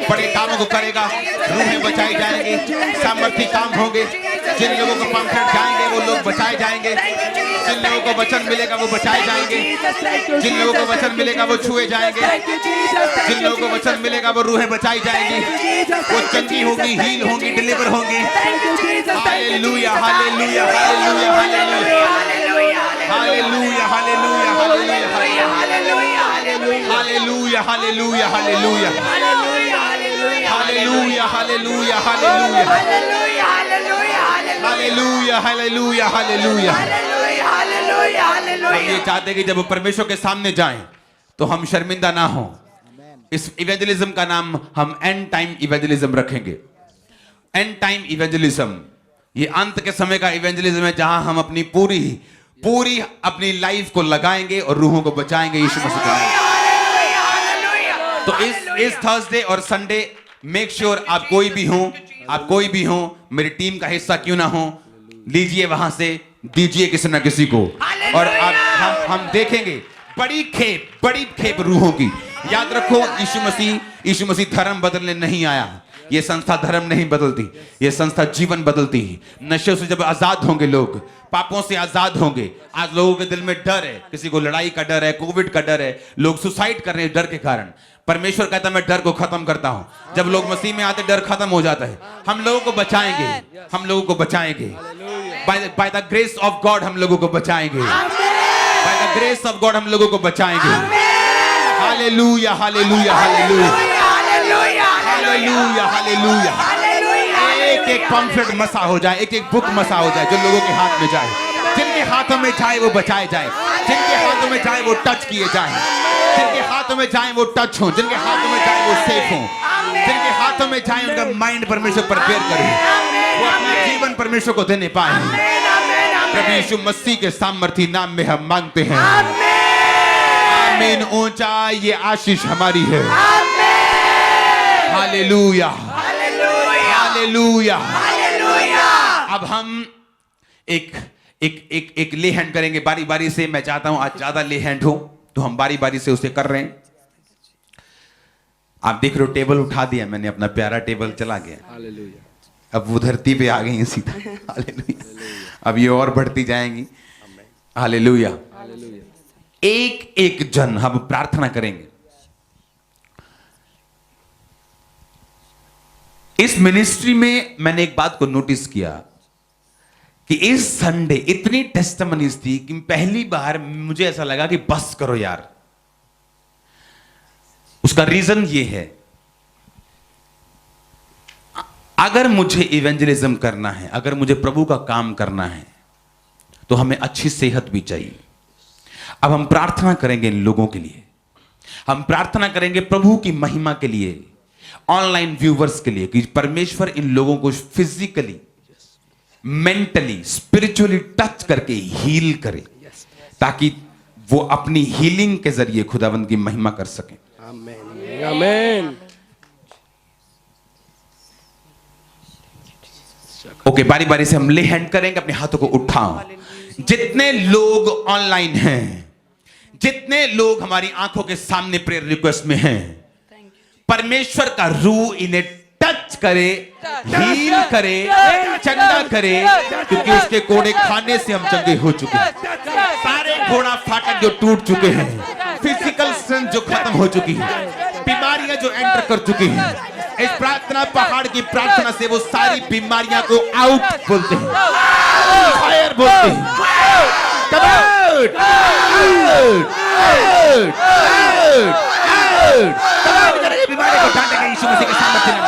बड़े कामों को करेगा। रूहें बचाई जाएंगी, सामर्थ्य काम होंगे। जिन लोगों को पंफलेट जाएंगे वो लोग बचाए जाएंगे। जिन लोगों को वचन मिलेगा वो बचाए जाएंगे। जिन लोगों को वचन मिलेगा वो छुए जाएंगे। जिन लोगों को वचन मिलेगा वो रूहें बचाई जाएंगी, वो चंगी होगी, हील होंगी, डिलीवर होंगी। Hallelujah, hallelujah, hallelujah, hallelujah, hallelujah, hallelujah, hallelujah, hallelujah, hallelujah, hallelujah, hallelujah, hallelujah, hallelujah, hallelujah, hallelujah, hallelujah. हम ये चाहते हैं कि जब परमेश्वर के सामने जाएं तो हम शर्मिंदा ना हो। इस इवेंजलिज्म का नाम हम एंड टाइम इवेंजलिज्म रखेंगे। एंड टाइम इवेंजलिज्म, ये अंत के समय का इवेंजलिज्म है, जहां हम अपनी पूरी अपनी लाइफ को लगाएंगे और रूहों को बचाएंगे यीशु मसीह के नाम। तो इस थर्सडे और संडे मेक श्योर आप कोई भी हो, मेरी टीम का हिस्सा क्यों ना हो, लीजिए वहां से, दीजिए किसी ना किसी को। और हम देखेंगे बड़ी खेप रूहों की। याद रखो, यीशु मसीह धर्म बदलने नहीं आया। ये संस्था धर्म नहीं बदलती, ये संस्था जीवन बदलती है। नशे से जब आजाद होंगे लोग, पापों से आजाद होंगे। आज लोगों के दिल में डर है, किसी को लड़ाई का डर है, कोविड का डर है, लोग सुसाइड कर रहे हैं डर के कारण। परमेश्वर कहता है मैं डर को खत्म करता हूं। जब लोग मसीह में आते डर खत्म हो जाता है। हम लोगों को बचाएंगे, हम लोगों को बचाएंगे। By the grace of God हम लोगों को बचाएंगे। By the grace of God हम लोगों को बचाएंगे। Hallelujah, hallelujah, hallelujah, hallelujah, hallelujah. एक पंफलेट मसा हो जाए, एक बुक मसा हो जाए, जो लोगों के हाथ में जाए। जिनके हाथों में जाए वो बचाए जाए, जिनके हाथों में जाए वो टच किए जाए, जिनके हाथों में जाए वो टच हो, जिनके हाथों में जाए वो सेफ हो, जिनके हाथों में जाए उनका माइंड परमेश्वर प्रिपेयर करे, वो अपना जीवन परमेश्वर को देने पाए। प्रभु यीशु मसीह के सामर्थी नाम में हम मांगते हैं, आमीन। ऊंचा ये आशीष हमारी है। Hallelujah, hallelujah. अब हम एक ले हैंड करेंगे बारी बारी से। मैं चाहता हूं आज ज्यादा ले हैंड हो, तो हम बारी बारी से उसे कर रहे हैं। आप देख रहे हो टेबल उठा दिया मैंने, अपना प्यारा टेबल चला गया। अब वो धरती पे आ गई हैं सीधा। हालेलुया। अब ये और बढ़ती जाएंगी। हालेलुया। एक जन हम प्रार्थना करेंगे। इस मिनिस्ट्री में मैंने एक बात को नोटिस किया कि इस संडे इतनी टेस्टिमनीज थी कि पहली बार मुझे ऐसा लगा कि बस करो यार। उसका रीजन ये है, अगर मुझे इवेंजलिज्म करना है, अगर मुझे प्रभु का काम करना है, तो हमें अच्छी सेहत भी चाहिए। अब हम प्रार्थना करेंगे इन लोगों के लिए, हम प्रार्थना करेंगे प्रभु की महिमा के लिए, ऑनलाइन व्यूवर्स के लिए, कि परमेश्वर इन लोगों को फिजिकली, मेंटली, स्पिरिचुअली टच करके हील करे, ताकि वो अपनी हीलिंग के जरिए खुदावंद की महिमा कर सकें। आमीन, आमीन। ओके, बारी बारी से हम ले हैंड करेंगे, अपने हाथों को उठाओ। जितने लोग ऑनलाइन हैं, जितने लोग हमारी आंखों के सामने प्रेयर रिक्वेस्ट में हैं, परमेश्वर का रूह इन्हें टच टच करे, हील करे, चंगा करे, क्योंकि उसके कोड़े खाने से हम चंगे हो चुके हैं। सारे घोड़ा फाटक जो टूट चुके हैं, फिजिकल स्ट्रेंथ जो खत्म हो चुकी है, बीमारियां जो एंटर कर चुकी हैं, इस प्रार्थना पहाड़ की प्रार्थना से वो सारी बीमारियां को आउट बोलते हैं, फायर बोलते हैं। Come out! Out! Out! Out! Out! Come on, बीमारी को डांटेंगे यीशु मसीह के सामर्थ्य में।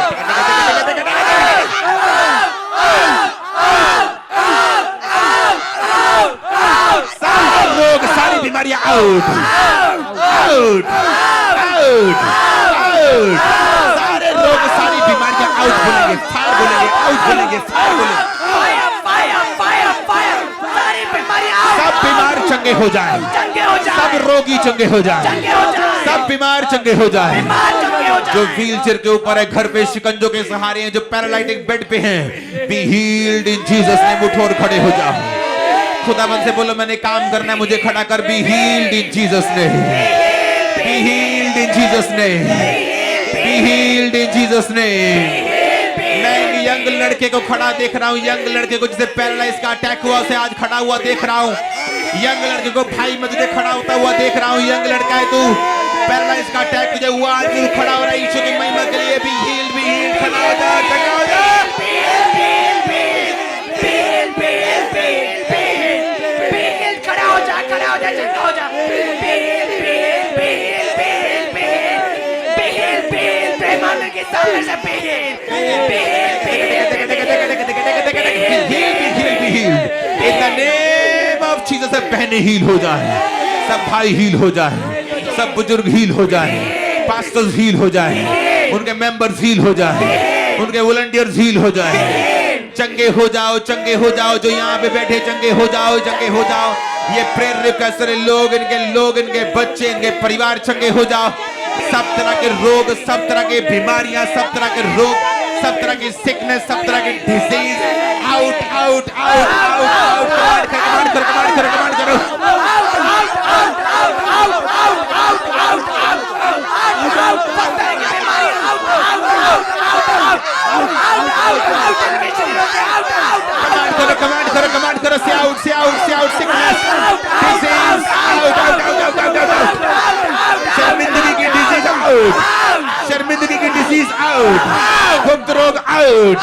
सारे रोग, सारी बीमारियां आउट, आउट, आउट, आउट। सारे रोग, सारी बीमारियां आउट बोलेंगे, फायर बोलेंगे, आउट बोलेंगे, फायर बोलेंगे। सब बीमार चंगे हो जाए, सब रोगी चंगे हो जाए, सब बीमार चंगे हो जाए। जो व्हीलचेयर के ऊपर है, घर पे शिकंजों के सहारे हैं, जो पैरालाइटिक बेड पे हैं, be healed in Jesus name. उठो और खड़े हो जाओ। खुदावंद से बोलो मैंने काम करना है, मुझे खड़ा कर। Be healed in Jesus name, be healed in Jesus name, be healed in Jesus name. मैं यंग लड़के को खड़ा देख रहा हूँ, यंग लड़के को जिसे पैरालाइज का अटैक हुआ उसे आज खड़ा हुआ देख रहा हूँ। यंग लड़के को भाई मैं तुझे खड़ा होता हुआ देख रहा हूँ। यंग लड़का है तू, पैरालाइज का अटैक तुझे हुआ, आज तू खड़ा हो रहा है यीशु की महिमा के लिए। बी हील्ड, बी हील्ड, खड़ा हो जा, खड़ा हो जा। खड़ा हो जा, खड़ा हो जा, चंगा हो जा। मानो के सामने से In the name of Jesus, सब बहनें हील हो जाए, सब भाई हील हो जाए, सब बुजुर्ग हील हो जाए, पास्टर्स हील हो जाए, उनके मेंबर्स हील हो जाए, उनके वॉलंटियर्स हील हो जाए। चंगे हो जाओ, चंगे हो जाओ। जो यहाँ पे बैठे चंगे हो जाओ, चंगे हो जाओ। ये प्रेयर रिक्वेस्ट लोग, इनके बच्चे, इनके परिवार चंगे हो जाओ। सब तरह के रोग, सब तरह की बीमारियां, सब तरह के रोग, सब तरह की सिकनेस, सब तरह की disease out, out, out, out, out. Command करो, कमांड करो, कमांड करो। कमांड करो, कमांड करो। से आउट, से आउट, से out. Sickness, disease out, out, out, out, out, out. शर्मिंदगी की डिजीज आउट, शर्मिंदगी की डिजीज आउट, गुप्त रोग आउट,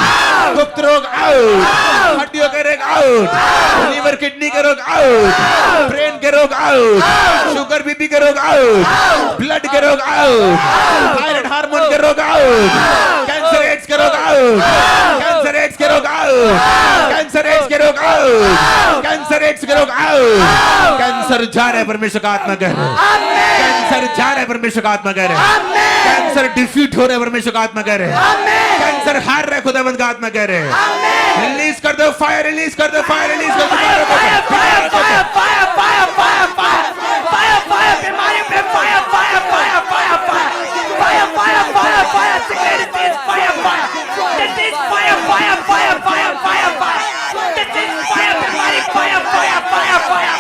गुप्त रोग आउट, हड्डियों के रोग आउट, लीवर किडनी के रोग आउट, ब्रेन के रोग आउट, शुगर बीपी के रोग आउट, ब्लड के रोग आउट, थायराइड हार्मोन के रोग आउट, कैंसर एड्स के रोग आउट, कैंसर एड्स के रोग आउट, कैंसर एड्स के रोग आउट, कैंसर एड्स के रोग आउट। कैंसर जा रहा है परमेश्वर का आत्मा कह रहा है, कैंसर जा रहा है परमेश्वर का आत्मा कह रहा है, कैंसर डिफीट हो रहा है परमेश्वर का आत्मा कह रहे हैं, कैंसर हार रहा है खुदावंद का आत्मा कह रहे हैं। रिलीज कर दो फायर, रिलीज कर दो फायर, रिलीज कर दो fire, fire, fire, fire, fire, fire, fire, fire, fire, बीमारी पे fire, fire, fire, fire, fire, fire, fire, fire, sickness fire, fire, disease fire, fire, fire, fire, fire, fire, disease fire, बीमारी fire, fire, fire, fire,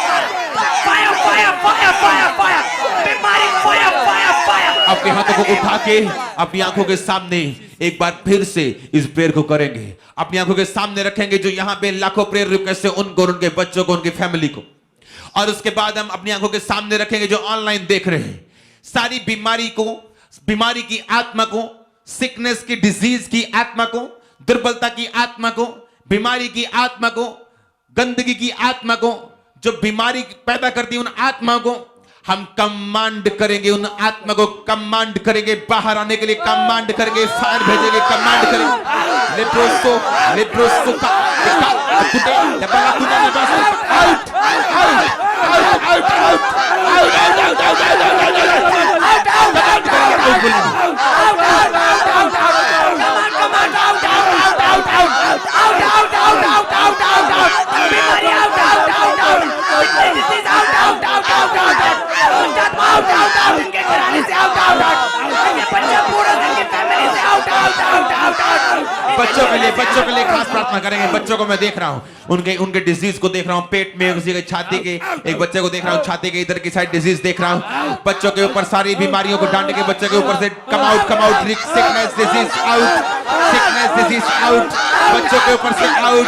fire, fire, fire, fire, fire, बीमारी fire, fire, fire. अपने हाथों को उठा के अपनी आंखों के सामने एक बार फिर से इस प्रेयर को करेंगे। अपनी आंखों के सामने रखेंगे जो यहाँ पे लाखों प्रेयर रिक्वेस्ट है उनको, उनके बच्चों को, उनकी फैमिली को। और उसके बाद हम अपनी आंखों के सामने रखेंगे जो ऑनलाइन देख रहे हैं, सारी बीमारी को, बीमारी की आत्मा को, सिकनेस की, डिजीज की आत्मा को, दुर्बलता की आत्मा को, बीमारी की आत्मा को, गंदगी की आत्मा को, जो बीमारी पैदा करती है उन आत्मा को हम कमांड करेंगे, उन आत्मा को कमांड करेंगे बाहर आने के लिए, कमांड करेंगे, फायर भेजेंगे, कमांड करेंगे। लेप्रोसो, लेप्रोसो का कुटे लबला कुना लबस out, out, out, out, out, out, out, out, बच्चों के लिए खास प्रार्थना करेंगे। बच्चों को मैं देख रहा हूँ, उनके डिजीज को देख रहा हूँ, पेट में किसी के छाती के, एक बच्चे को देख रहा हूँ छाती के इधर की साइड डिजीज देख रहा हूँ। बच्चों के ऊपर सारी बीमारियों को डांट के बच्चे के ऊपर से come out, sickness disease out, बच्चों के ऊपर से आउट,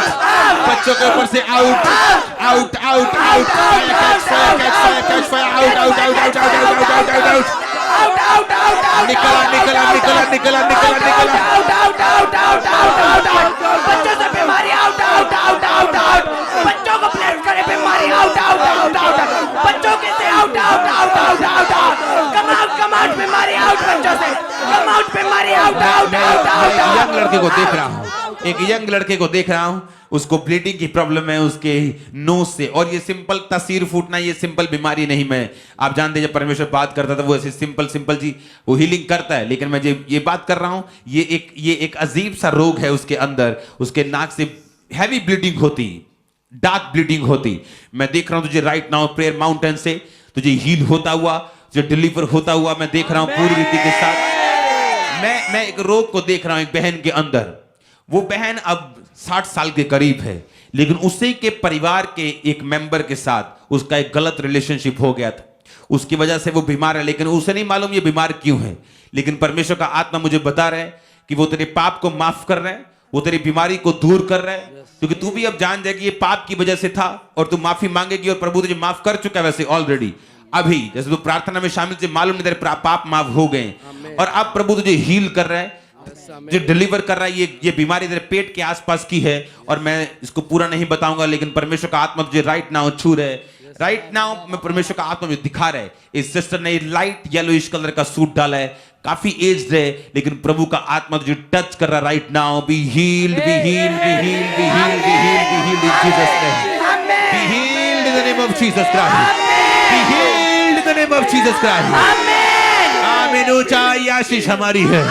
बच्चों के ऊपर से out, out out out, catch fire, out, निकला। बच्चों से बीमारी आउट, बच्चों को प्लेस करे बीमारी आउट, बच्चों के से आउट, कम आउट बीमारी आउट, बच्चों से कम आउट बीमारी आउट। यंग लड़के को देख रहा हूँ, एक यंग लड़के को देख रहा हूँ, उसको ब्लीडिंग की प्रॉब्लम है उसके नोज से, और ये सिंपल तस्वीर फूटना, ये सिंपल बीमारी नहीं। मैं आप जानते हैं जब परमेश्वर बात करता था वो ऐसे सिंपल जी वो हीलिंग करता है, लेकिन मैं ये बात कर रहा हूं, ये एक अजीब सा रोग है उसके अंदर। उसके नाक से हैवी ब्लीडिंग होती, डार्क ब्लीडिंग होती। मैं देख रहा हूं तुझे राइट नाउ प्रेयर माउंटेन से तुझे हील होता हुआ, तुझे डिलीवर होता हुआ मैं देख रहा हूं पूरी रीति के साथ। मैं एक रोग को देख रहा हूं एक बहन के अंदर। वो बहन अब 60 साल के करीब है, लेकिन उसी के परिवार के एक मेंबर के साथ उसका एक गलत रिलेशनशिप हो गया था, उसकी वजह से वो बीमार है, लेकिन उसे नहीं मालूम ये बीमार क्यों है। लेकिन परमेश्वर का आत्मा मुझे बता रहा है कि वो तेरे पाप को माफ कर रहा है, वो तेरी बीमारी को दूर कर रहा है, क्योंकि तू भी अब जान जाएगी ये पाप की वजह से था और तू माफी मांगेगी और प्रभु तुझे माफ कर चुका है वैसे ऑलरेडी। अभी जैसे तू प्रार्थना में शामिल थे, मालूम नहीं तेरे पाप माफ हो गए और अब प्रभु तुझे हील कर रहा है, जो डिलीवर कर रहा है। ये बीमारी तेरे पेट के आसपास की है और मैं इसको पूरा नहीं बताऊंगा, लेकिन परमेश्वर का आत्मा तुझे राइट नाउ छू रहा है। राइट नाउ मैं परमेश्वर का आत्मा मुझे दिखा रहा है। इस सिस्टर ने लाइट येलोइश कलर का सूट डाला है, काफी एज्ड है, लेकिन प्रभु का आत्मा तुझे टच कर रहा है right now. Be healed, be healed, be healed, be healed, be healed, be healed in Jesus name. Be healed in the name of Jesus Christ. Be healed in the name of Jesus Christ. आमीन। आमीन। ऊंचा आशीष हमारी है।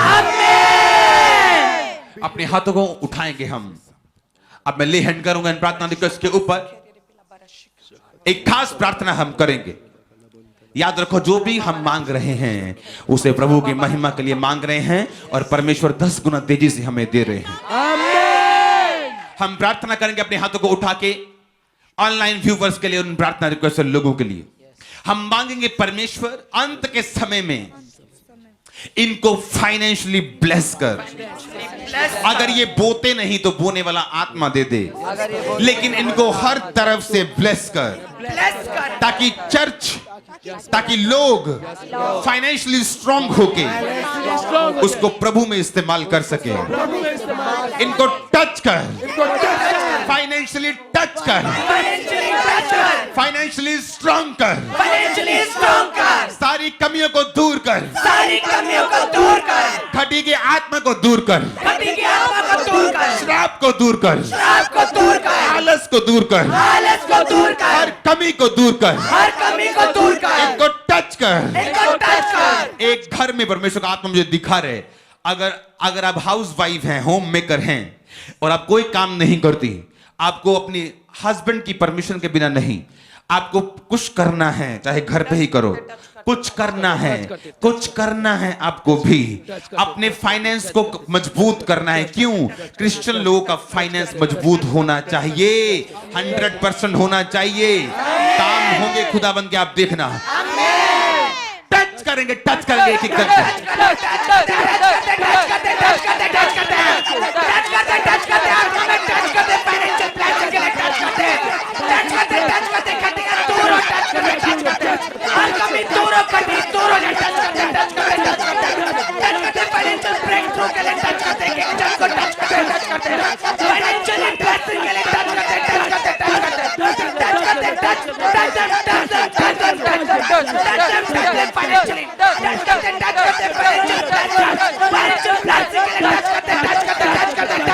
अपने हाथों को उठाएंगे हम। अब मैं ले हैंड करूंगा इन प्रार्थना रिक्वेस्ट के ऊपर, एक खास प्रार्थना हम करेंगे। याद रखो जो भी हम मांग रहे हैं उसे प्रभु की महिमा के लिए मांग रहे हैं और परमेश्वर 10 गुना तेजी से हमें दे रहे हैं। आमीन। हम प्रार्थना करेंगे अपने हाथों को उठा के ऑनलाइन व्यूवर्स के लिए, उन प्रार्थना रिक्वेस्ट लोगों के लिए हम मांगेंगे परमेश्वर अंत के समय में इनको फाइनेंशियली ब्लेस कर। अगर ये बोते नहीं तो बोने वाला आत्मा दे दे, लेकिन इनको हर तरफ से ब्लेस कर, ताकि चर्च, ताकि लोग फाइनेंशियली स्ट्रांग होके उसको प्रभु में इस्तेमाल कर सके। इनको टच कर, फाइनेंशियली टच कर, फाइनेंशियली स्ट्रांग कर, सारी कमियों को दूर कर, खटी की आत्मा को दूर कर, श्राप को दूर कर, आलस को दूर कर, हर कमी को दूर कर, इनको टच कर। एक घर में परमेश्वर का आत्मा मुझे दिखा रहे, अगर आप हाउस वाइफ हैं, होम मेकर हैं और आप कोई काम नहीं करती, आपको अपनी हस्बैंड की परमिशन के बिना नहीं, आपको कुछ करना है, चाहे घर पे ही करो, कुछ करना है आपको भी अपने फाइनेंस को मजबूत करना है। क्यों? क्रिश्चियन लोगों का फाइनेंस मजबूत होना चाहिए, 100% होना चाहिए। काम होंगे खुदाबंद के, आप देखना। टच करेंगे एक एक करके।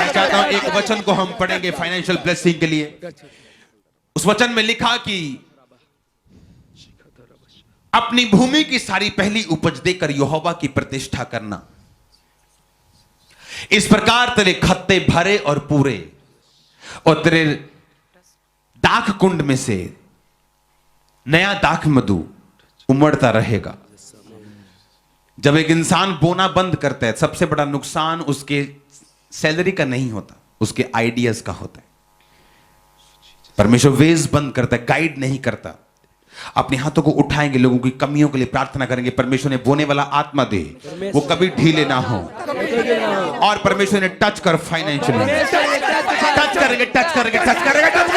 चाहता हूं एक वचन को हम पढ़ेंगे फाइनेंशियल ब्लेसिंग के लिए। उस वचन में लिखा कि अपनी भूमि की सारी पहली उपज देकर यहोवा की प्रतिष्ठा करना, इस प्रकार तेरे खत्ते भरे और पूरे, और तेरे दाख कुंड में से नया दाख मधु उमड़ता रहेगा। जब एक इंसान बोना बंद करता है, सबसे बड़ा नुकसान उसके सैलरी का नहीं होता, उसके आइडियाज का होता है। परमेश्वर वेज बंद करता है, गाइड नहीं करता। अपने हाथों को उठाएंगे, लोगों की कमियों के लिए प्रार्थना करेंगे, परमेश्वर ने बोने वाला आत्मा दे, वो कभी ढीले ना हो। और परमेश्वर ने टच कर फाइनेंशियली, टच करेंगे, टच करेंगे, टच करेंगे, टच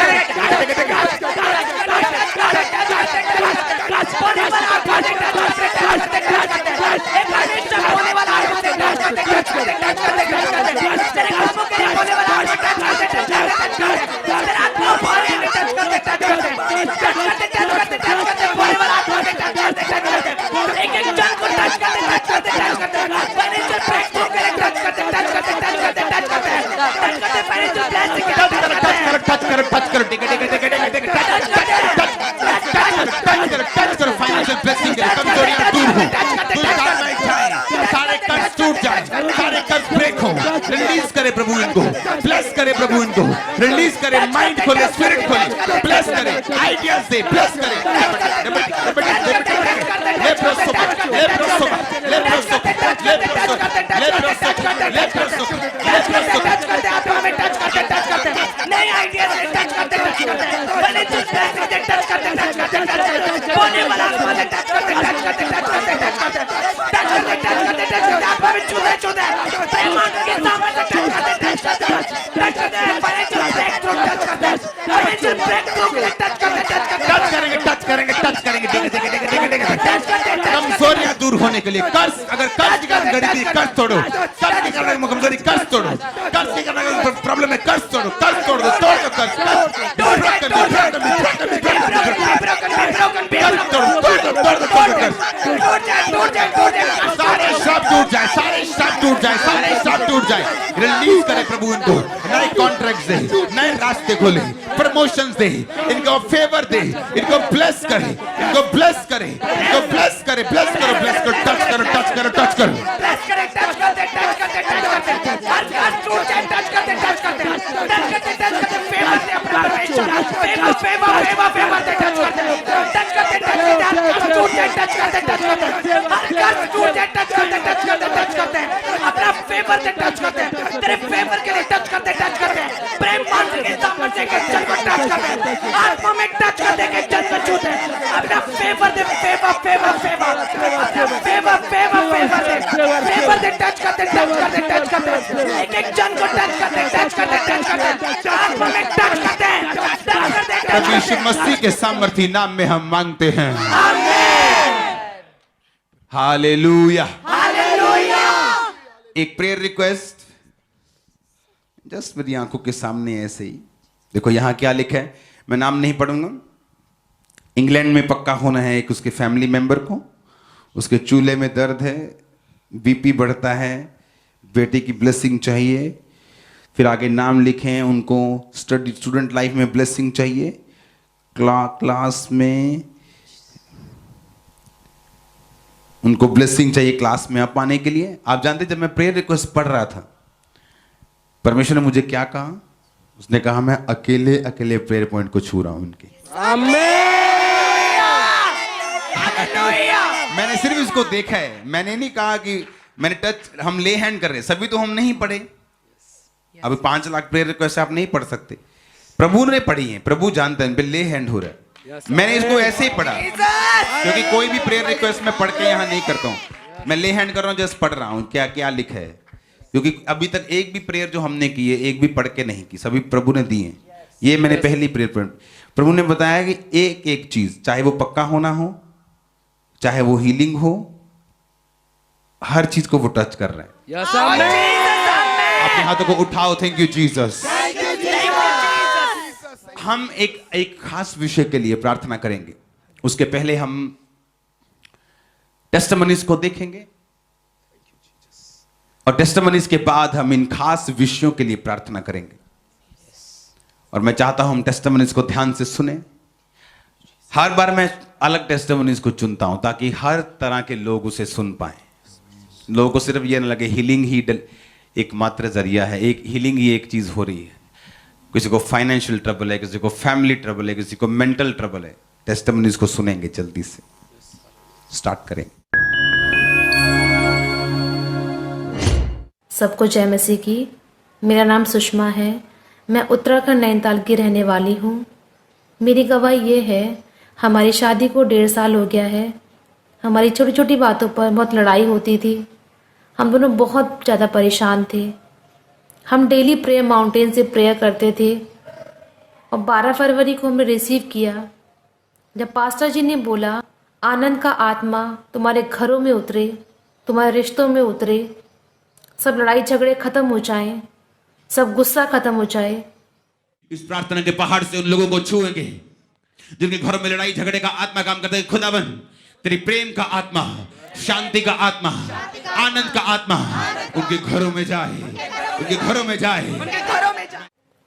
फाइनेंशियल ब्लेसिंग के कमजोरियां दूर हो, सारे कर्ज टूट जाए, सारे कर्ज ब्रेक हो। रिलीज करे प्रभु इनको, ब्लेस करे प्रभु इनको, रिलीज करे, माइंड खोले, स्पिरिट खोले, ब्लेस करे, आइडियाज दे, ब्लेस करे। कमजोरियां दूर होने के लिए कर्ज, अगर कर्ज की गरीबी, कर्ज तोड़ो, कर्ज के कारण कमजोरी, कर्ज तोड़ो, कर्ज के कारण प्रॉब्लम है, कर्ज तोड़ो, कर्ज तोड़ दो, तोड़ दो कर्ज, सारे श्राप टूट जाए, सारे श्राप टूट जाए, सारे श्राप टूट जाए। रिलीज करे प्रभु इनको, नए कॉन्ट्रैक्ट दे, नए रास्ते खोले, प्रमोशंस दे, इनको फेवर दे, इनको ब्लेस करे, इनको ब्लेस करे, इनको ब्लेस करे, ब्लेस करो, ब्लेस करो, टच करो, टच करो, टच करो, ब्लेस करे, टच करते, टच करते, टच करते, हर कर्ज टूट जाए, टच करते, टच करते, टच करते, टच करते, फेवर दे अपना परमेश्वर, फेवर, फेवर, फेवर, फेवर दे, टच करते, टच करते, टच करते, हर कर्ज टूट जाए, टच करते, टच करते, हर कर्ज टूट जाए, टच करते, टच करते, टच करते, अपना फेवर से टच करते, तेरे फेवर के लिए टच करते, टच करते, प्रेम मंत्र के सामर्थ्य के जल को टच करते, आत्मा में टच करते के जल को छूते, अपना फेवर दे, favour, favour, favour, favour, favour, favour दे, फेवर दे, टच करते, टच करते, टच करते, एक एक जन को टच करते, टच करते, टच करते, आत्मा में टच करते, टच करते, प्रभु यीशु मसीह के सामर्थी नाम में हम मांगते हैं, आमीन, हालेलुया। हालेलुया। एक प्रेयर रिक्वेस्ट, जस्ट मेरी आंखों के सामने ऐसे ही देखो, यहां क्या लिखा है, मैं नाम नहीं पढ़ूंगा। इंग्लैंड में पक्का होना है एक उसके फैमिली मेंबर को, उसके चूल्हे में दर्द है, बीपी बढ़ता है, बेटे की ब्लेसिंग चाहिए। फिर आगे नाम लिखें, उनको स्टूडेंट लाइफ में ब्लेसिंग चाहिए, क्लास में उनको ब्लेसिंग चाहिए, क्लास में आप आने के लिए। आप जानते, जब मैं प्रेयर रिक्वेस्ट पढ़ रहा था, परमेश्वर ने मुझे क्या कहा, उसने कहा मैं अकेले अकेले प्रेयर पॉइंट को छू रहा हूं उनके। मैंने सिर्फ इसको देखा है, मैंने नहीं कहा कि मैंने टच, हम ले हैंड कर रहे, सभी तो हम नहीं पढ़े। अभी 5 लाख प्रेयर रिक्वेस्ट आप नहीं पढ़ सकते, प्रभु ने पढ़ी है, प्रभु जानते हैं, ले हैंड हो रहा है। मैंने इसको ऐसे ही पढ़ा, क्योंकि कोई भी प्रेयर रिक्वेस्ट मैं पढ़ के यहां नहीं करता हूं, मैं ले हैंड कर रहा हूं, जस्ट पढ़ रहा हूं क्या क्या लिखा है। क्योंकि अभी तक एक भी प्रेयर जो हमने की है, एक भी पढ़ के नहीं की, सभी प्रभु ने दी है। ये मैंने पहली प्रेयर पॉइंट, प्रभु ने बताया कि एक एक चीज, चाहे वो पक्का होना हो, चाहे वो हीलिंग हो, हर चीज को वो टच कर रहे हैं। अपने हाथों को उठाओ, थैंक यू जीसस। हम एक खास विषय के लिए प्रार्थना करेंगे, उसके पहले हम टेस्टिमनीज को देखेंगे, और टेस्टिमनीज के बाद हम इन खास विषयों के लिए प्रार्थना करेंगे। और मैं चाहता हूं हम टेस्टिमनीज को ध्यान से सुने। हर बार मैं अलग टेस्टिमनीज को चुनता हूं ताकि हर तरह के लोग उसे सुन पाए। लोगों को सिर्फ ये ना लगे हीलिंग ही एकमात्र जरिया है, एक हीलिंग ही एक चीज हो रही है। किसी को फाइनेंशियल ट्रबल है, किसी को फैमिली ट्रबल है, किसी को मेंटल ट्रबल है। टेस्टिमनीज को सुनेंगे, जल्दी से स्टार्ट करेंगे। सबको जय मसीह की। मेरा नाम सुषमा है। मैं उत्तराखंड नैनीताल की रहने वाली हूँ। मेरी गवाही ये है, हमारी शादी को 1.5 साल हो गया है। हमारी छोटी छोटी बातों पर बहुत लड़ाई होती थी। हम दोनों बहुत ज़्यादा परेशान थे। हम डेली प्रेयर माउंटेन से प्रेयर करते थे और 12 फरवरी को हमने रिसीव किया जब पास्टर जी ने बोला, आनंद का आत्मा तुम्हारे घरों में उतरे, तुम्हारे रिश्तों में उतरे, सब लड़ाई झगड़े खत्म हो जाएं, सब गुस्सा खत्म हो जाए। इस प्रार्थना के पहाड़ से उन लोगों को छुएंगे जिनके घरों में लड़ाई झगड़े का आत्मा काम करता है। खुदावन तेरी प्रेम का आत्मा, शांति का आत्मा, आनंद का आत्मा उनके घरों में जाए, उनके घरों में जाए।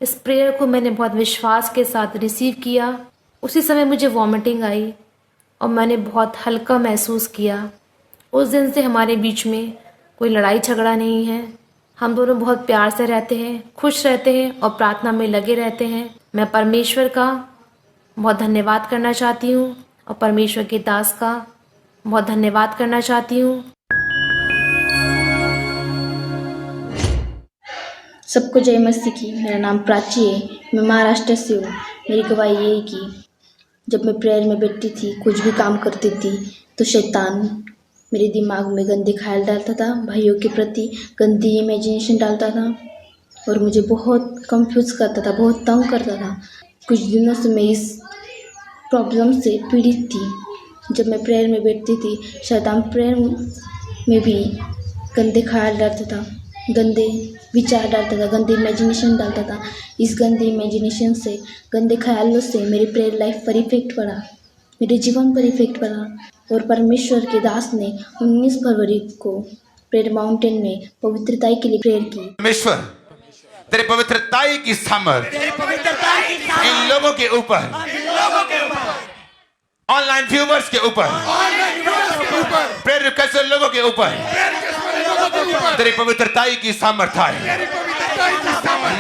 इस प्रेयर को मैंने बहुत विश्वास के साथ रिसीव किया। उसी समय मुझे वॉमिटिंग आई और मैंने बहुत हल्का महसूस किया। उस दिन से हमारे बीच में कोई लड़ाई झगड़ा नहीं है। हम दोनों बहुत प्यार से रहते हैं, खुश रहते हैं और प्रार्थना में लगे रहते हैं। मैं परमेश्वर का बहुत धन्यवाद करना चाहती हूँ और परमेश्वर के दास का बहुत धन्यवाद करना चाहती हूँ। सबको जय मसीह की। मेरा नाम प्राची है, मैं महाराष्ट्र से हूँ। मेरी गवाही ये है कि जब मैं प्रेयर में बैठती थी, कुछ भी काम करती थी, तो शैतान मेरे दिमाग में गंदे ख्याल डालता था, भाइयों के प्रति गंदी इमेजिनेशन डालता था और मुझे बहुत कंफ्यूज करता था, बहुत तंग करता था। कुछ दिनों से मैं इस प्रॉब्लम से पीड़ित थी। जब मैं प्रेयर में बैठती थी, शैतान प्रेयर में भी गंदे ख्याल डालता था, गंदे विचार डालता था, गंदे इमेजिनेशन डालता था। इस गंदे इमेजिनेशन से, गंदे ख्यालों से मेरी प्रेयर लाइफ पर इफेक्ट पड़ा, मेरे जीवन पर इफेक्ट पड़ा। और परमेश्वर के दास ने 19 फरवरी को प्रेयर माउंटेन में पवित्रताई के लिए प्रेयर की। परमेश्वर तेरे पवित्रताई की सामर्थ इन लोगों के ऊपर, ऑनलाइन व्यूअर्स के ऊपर, प्रेयर रिक्वेस्ट लोगों के ऊपर तेरी पवित्रताई की सामर्थ है।